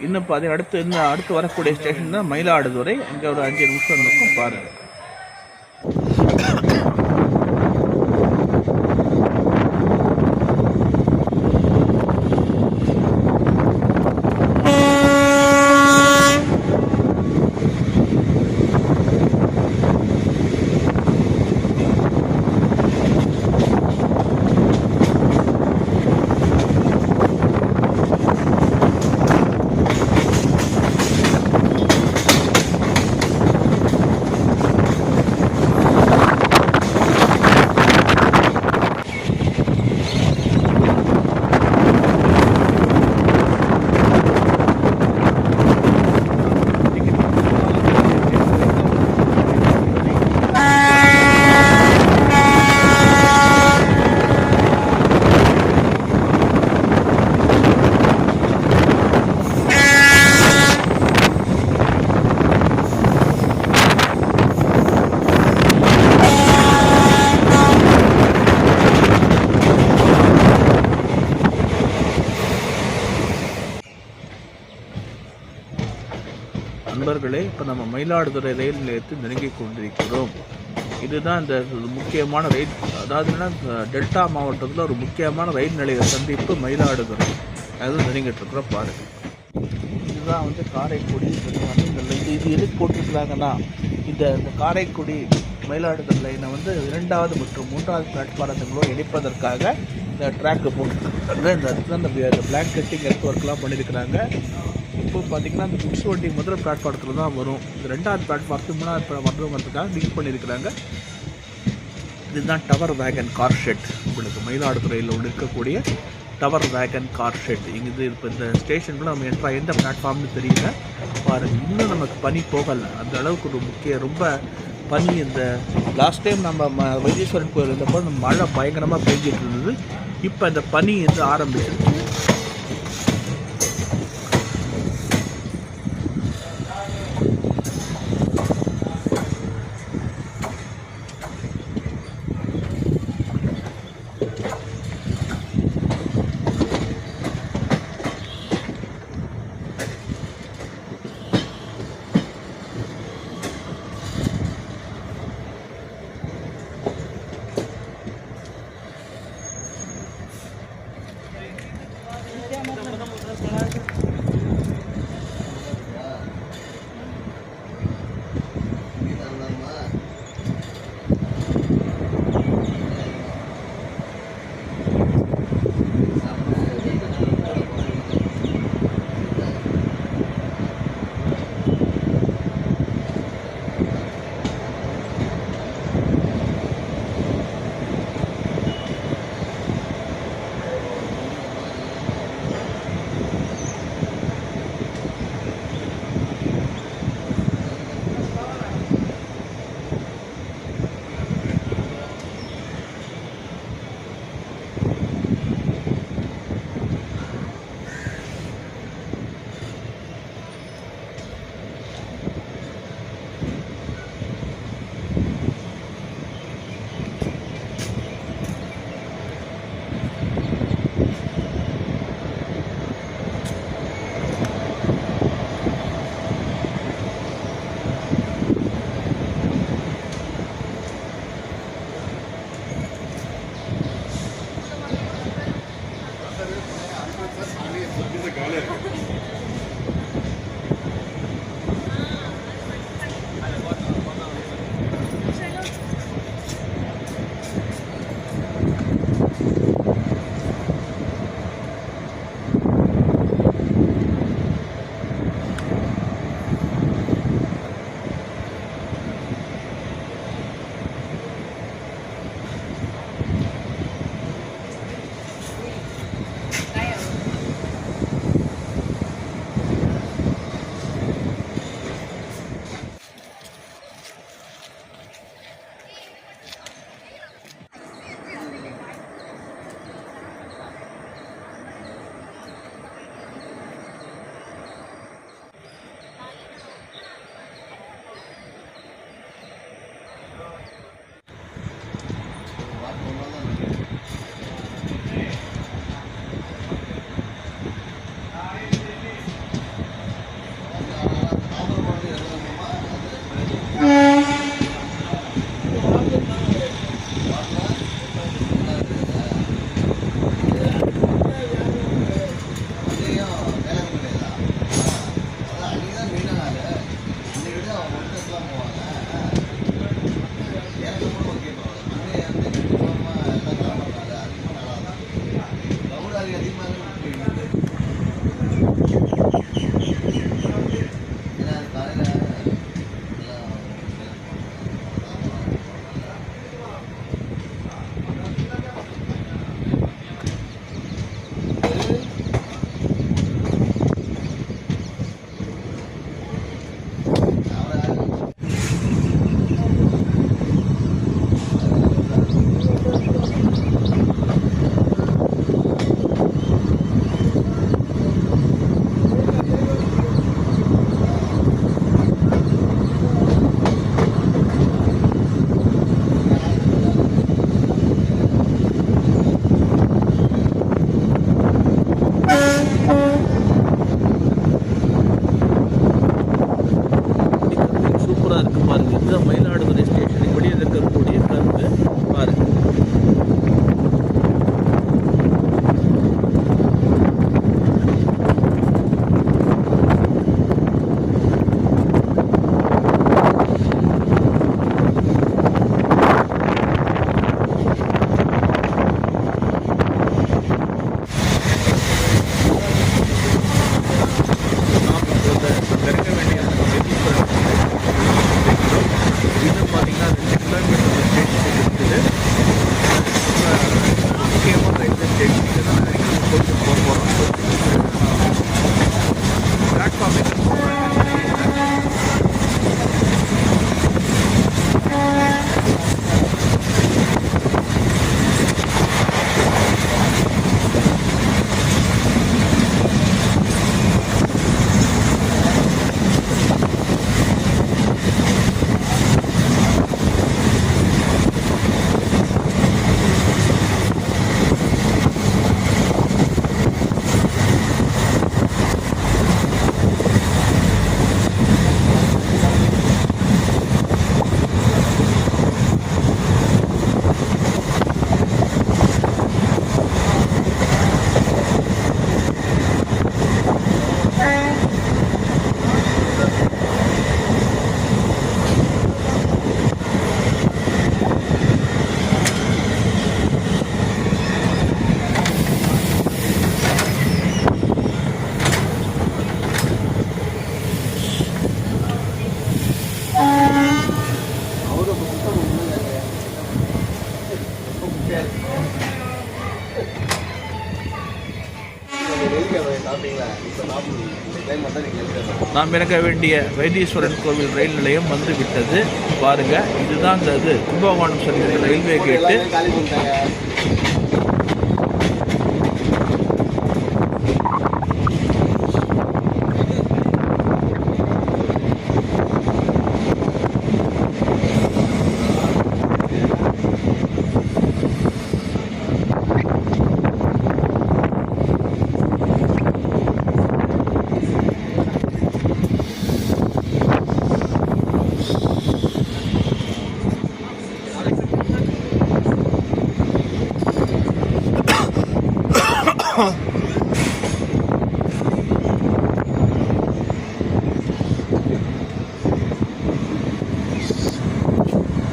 இன்னும் அடுத்து வரக்கூடிய ஸ்டேஷன் தான் மயிலாடுதுறை. அங்கே ஒரு 5 நிமிஷம் இருக்கும் பாருங்கள். நண்பர்களே, இப்போ நம்ம மயிலாடுதுறை ரயில் நிலையத்தை நெருங்கி கொண்டிருக்கிறோம். இதுதான் இந்த முக்கியமான ரயில், அதாவதுன்னா டெல்டா மாவட்டத்தில் ஒரு முக்கியமான ரயில் நிலைய சந்திப்பு மயிலாடுதுறை. அதுவும் நெருங்கிட்டு இருக்கிறோம் பாருங்கள். இதுதான் வந்து காரைக்குடி. இது எதுக்கு போட்டிருக்கிறாங்கன்னா இந்த காரைக்குடி மயிலாடுதுறை லைனை வந்து 2வது மற்றும் 3வது பிளாட்ஃபாரங்களோடு இணைப்பதற்காக இந்த ட்ராக்கு போட்டுருக்காங்க. இந்த இடத்துல இந்த பிளாங்கெட்டிங் எர்த் ஒர்க்லாம் பண்ணியிருக்கிறாங்க. இப்போ பார்த்திங்கன்னா இந்த குட்ஸ் வண்டி முதல் பிளாட்ஃபாரத்தில் தான் வரும். இது 2வது பிளாட்ஃபாரத்து 3வது வரதுக்காக லிங்க் பண்ணியிருக்கிறாங்க. இதுதான் டவர் வேகன் கார் ஷெட். உங்களுக்கு மயிலாடுதுறையில் இருக்கக்கூடிய டவர் வேகன் கார் ஷெட். இங்கே இப்போ இந்த ஸ்டேஷனுக்குள்ள நம்ம எந்த பிளாட்ஃபார்ம்னு தெரியல பாருங்கள். இன்னும் நமக்கு பனி போகலை. அந்த அளவுக்கு ஒரு ரொம்ப பனி. இந்த லாஸ்ட் டைம் நம்ம வைத்தீஸ்வரன் கோயில் இருந்தப்போ மழை பயங்கரமாக பெஞ்சிட்டு இருந்தது. இப்போ இந்த பனி வந்து ஆரம்பிச்சிருச்சு. இருக்குது பாருங்கள். இதுதான் மயிலாடுதுறை ஸ்டேஷனுக்கு வெளியே இருக்கக்கூடிய கருத்து பாருங்கள். நாம் இறங்க வேண்டிய வைத்தீஸ்வரன் கோவில் ரயில் நிலையம் வந்து விட்டது பாருங்க. இதுதான் இந்த இது கும்பகோணம் செல்கிற ரயில்வே கேட்டு.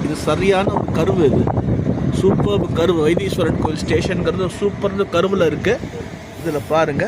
இது சரியான ஒரு கருவு. இது சூப்பர் கருவு. வைத்தீஸ்வரன் கோவில் ஸ்டேஷனுங்கிறது சூப்பர் கருவில் இருக்கு. இதில் பாருங்க.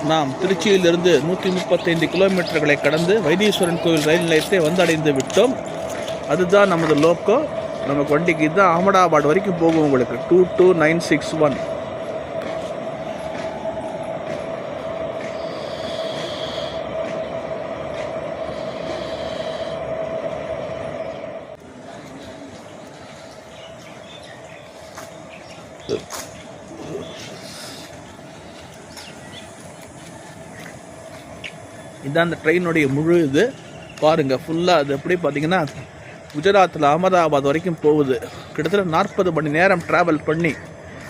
நாம் திருச்சியிலிருந்து 135 கிலோமீட்டர்களை கடந்து வைத்தீஸ்வரன் கோவில் ரயில் நிலையத்தை வந்தடைந்து விட்டோம். அதுதான் நமது லோக்கோ. நமக்கு வண்டிக்கு இதுதான் அகமதாபாத் வரைக்கும் போகும். உங்களுக்கு 22961. இதான் அந்த ட்ரெயினுடைய முழு இது பாருங்கள். ஃபுல்லாக அது எப்படி பார்த்தீங்கன்னா குஜராத்தில் அகமதாபாத் வரைக்கும் போகுது. கிட்டத்தட்ட 40 மணி நேரம் ட்ராவல் பண்ணி.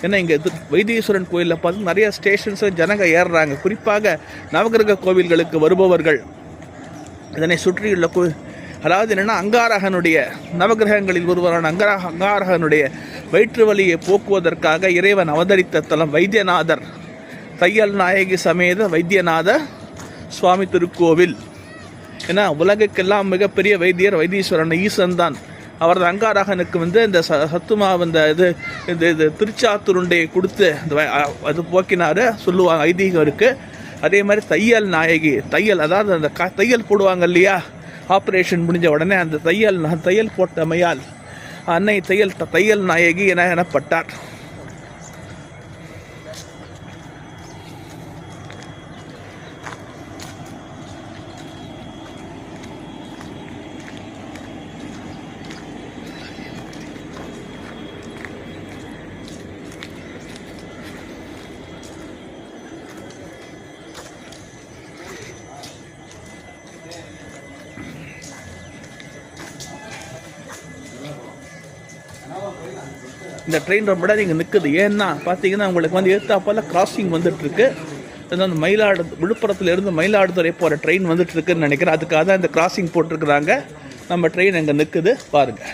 ஏன்னா இங்கே வைத்தீஸ்வரன் கோயிலில் பார்த்து நிறைய ஸ்டேஷன்ஸு ஜனங்க ஏறுறாங்க. குறிப்பாக நவகிரக கோவில்களுக்கு வருபவர்கள் இதனை சுற்றியுள்ள அதாவது என்னென்னா அங்காரகனுடைய நவகிரகங்களில் ஒருவரான அங்காரகனுடைய வயிற்று வலியை போக்குவதற்காக இறைவன் அவதரித்த தலம் வைத்தியநாதர் தையல் நாயகி சமேத வைத்தியநாத சுவாமி திருக்கோவில். ஏன்னா உலகுக்கெல்லாம் மிகப்பெரிய வைத்தியர் வைத்தீஸ்வரன் ஈசன் தான். அவரது அங்காரகனுக்கு வந்து இந்த சத்துமா இந்த இது திருச்சாத்துருண்டையை கொடுத்து அது போக்கினார் சொல்லுவாங்க, ஐதீகம் இருக்குது. அதே மாதிரி தையல் நாயகி, அதாவது அந்த தையல் போடுவாங்க இல்லையா, ஆப்ரேஷன் முடிஞ்ச உடனே அந்த தையல் போட்டமையால் அன்னை தையல் நாயகி என எனப்பட்டார். இந்த ட்ரெயின் ரொம்ப இங்கே நிற்குது. ஏன்னா பார்த்தீங்கன்னா உங்களுக்கு வந்து எதிர்த்தாப்பால் கிராசிங் வந்துட்டுருக்கு. அந்த விழுப்புரத்துலேருந்து மயிலாடுதுறை போகிற ட்ரெயின் வந்துட்டுருக்குன்னு நினைக்கிறேன். அதுக்காக தான் இந்த கிராசிங் போட்டிருக்குறாங்க. நம்ம ட்ரெயின் அங்கே நிற்குது பாருங்கள்.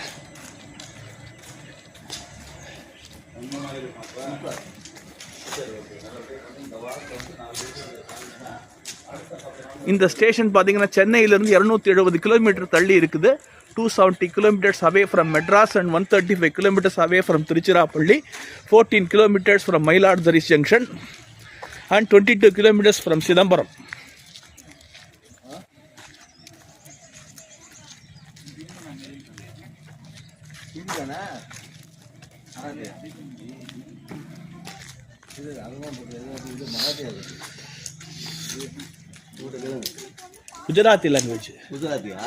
இந்த ஸ்டேஷன் பார்த்தீங்கன்னா சென்னையிலேருந்து 270 கிலோமீட்டர் தள்ளி இருக்குது. 270 kilometers away from Madras and 135 kilometers away from Tiruchirappalli, 14 kilometers from Mailaduri Junction and 22 kilometers from Sidambaram. Gujarati language.
குஜராத்தியா?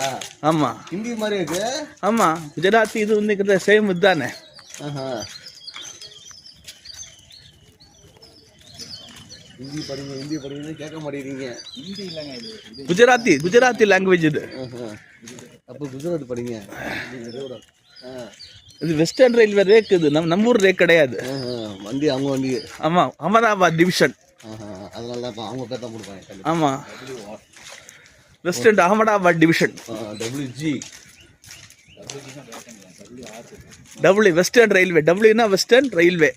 ஆமா,
ஹிந்தி மாதிரி இருக்கு.
ஆமா, குஜராத்தி இது வந்து சேம் இதுதானே.
ஹிந்தி படிங்க கேட்க மாட்டேங்கிறீங்க. ஹிந்தி இல்லைங்க, இது
குஜராத்தி லாங்குவேஜ் இது.
அப்போ குஜராத் படிங்க.
இது வெஸ்டர்ன் ரயில்வே ரேக். இது நம்ம ஊர் ரேக் கிடையாது.
வண்டி அவங்க வண்டி.
ஆமா, அகமதாபாத் டிவிஷன்.
அதனால தான் அவங்க பேர் தான் கொடுப்பாங்க.
ஆமா, western Ahmedabad division. W western railway. டபிள்யூனா வெஸ்டர்ன் ரயில்வே,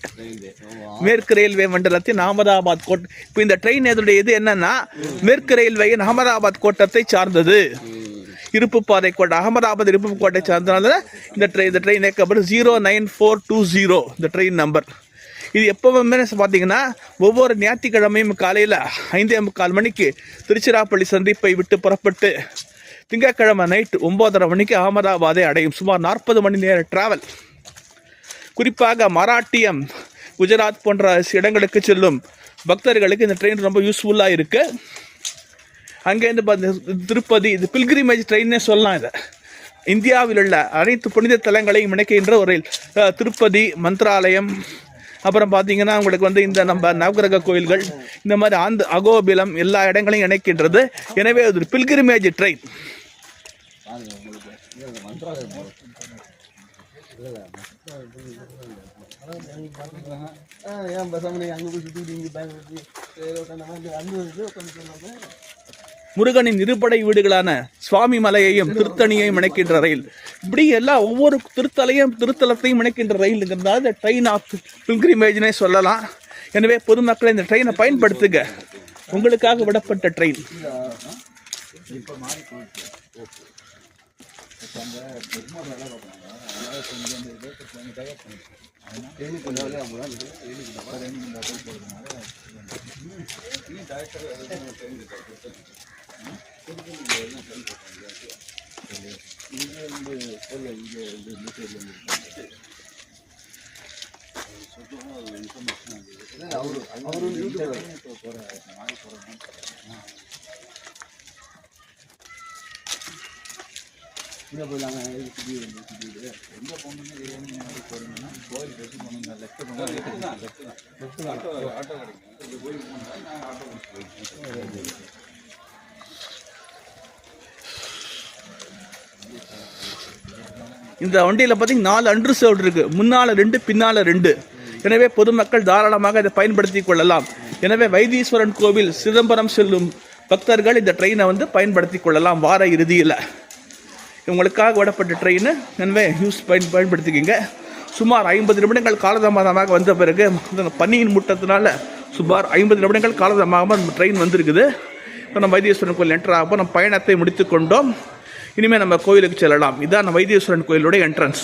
மேற்கு ரயில்வே மண்டலத்தின் அகமதாபாத் கோட். இப்போ இந்த ட்ரெயின் எதுடைய இது என்னன்னா மேற்கு ரயில்வேயின் அகமதாபாத் கோட்டத்தை சார்ந்தது. இருப்பு பாதை கோட்டை, அகமதாபாத் இருப்பு கோட்டை சார்ந்ததுனால இந்த ட்ரெயின் இயக்கப்படும். 09420 இந்த ட்ரெயின் நம்பர். இது எப்போவுமே பார்த்தீங்கன்னா ஒவ்வொரு ஞாயிற்றுக்கிழமையும் காலையில் 5:45 மணிக்கு திருச்சிராப்பள்ளி சந்திப்பை விட்டு புறப்பட்டு திங்கட்கிழமை நைட்டு 9:30 மணிக்கு அகமதாபாத்தை அடையும். சுமார் 40 மணி நேர டிராவல். குறிப்பாக மராட்டியம், குஜராத் போன்ற இடங்களுக்கு செல்லும் பக்தர்களுக்கு இந்த ட்ரெயின் ரொம்ப யூஸ்ஃபுல்லாக இருக்குது. அங்கேருந்து திருப்பதி, இது பில்கிரிமேஜ் ட்ரெயின்னே சொல்லலாம். இதை இந்தியாவில் உள்ள அனைத்து புனித தலங்களையும் இணைக்கின்ற ஒரு ரயில். திருப்பதி, மந்திராலயம், அப்புறம் பார்த்தீங்கன்னா உங்களுக்கு வந்து இந்த நம்ம நவகிரக கோயில்கள், இந்த மாதிரி அகோபிலம் எல்லா இடங்களையும் இணைக்கின்றது. எனவே அது ஒரு பில்கிரிமேஜ் ட்ரெயின். முருகனின் இருபடை வீடுகளான சுவாமி மலையையும் திருத்தணியையும் இணைக்கின்ற ரயில். இப்படி எல்லாம் ஒவ்வொரு திருத்தலத்தையும் இணைக்கின்ற ரயிலுங்கிறதால இந்த ட்ரெயின் ஆஃப் பில்கிரிமேஜ்னே சொல்லலாம். எனவே பொதுமக்களை இந்த ட்ரெயினை பயன்படுத்துங்க. உங்களுக்காக விடப்பட்ட ட்ரெயின். இந்த வண்டியில் பார்த்தீங்கன்னா 4 அன்ரிசர்வ்டு இருக்கு. முன்னால் 2, பின்னால் 2. எனவே பொதுமக்கள் தாராளமாக இதை பயன்படுத்தி கொள்ளலாம். எனவே வைத்தீஸ்வரன் கோவில், சிதம்பரம் செல்லும் பக்தர்கள் இந்த ட்ரெயினை வந்து பயன்படுத்தி கொள்ளலாம் வார இறுதியில். உங்களுக்காக விடப்பட்ட ட்ரெயினை எனவே பயன்படுத்திக்கிங்க. சுமார் 50 நிமிடங்கள் காலதாமதமாக வந்த பிறகு பனியின் மூட்டத்தினால சுமார் 50 நிமிடங்கள் காலதாமதமாக ட்ரெயின் வந்திருக்குது. இப்போ நம்ம வைத்தீஸ்வரன் கோயில் என்டர் ஆகும் நம்ம பயணத்தை முடித்து கொண்டோம். இனிமேல் நம்ம கோயிலுக்கு செல்லலாம். இதுதான் வைத்தீஸ்வரன் கோயிலுடைய என்ட்ரன்ஸ்.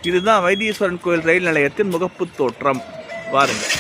இதுதான் வைத்தீஸ்வரன் கோயில் ரயில் நிலையத்தின் முகப்பு தோற்றம். பாருங்கள்.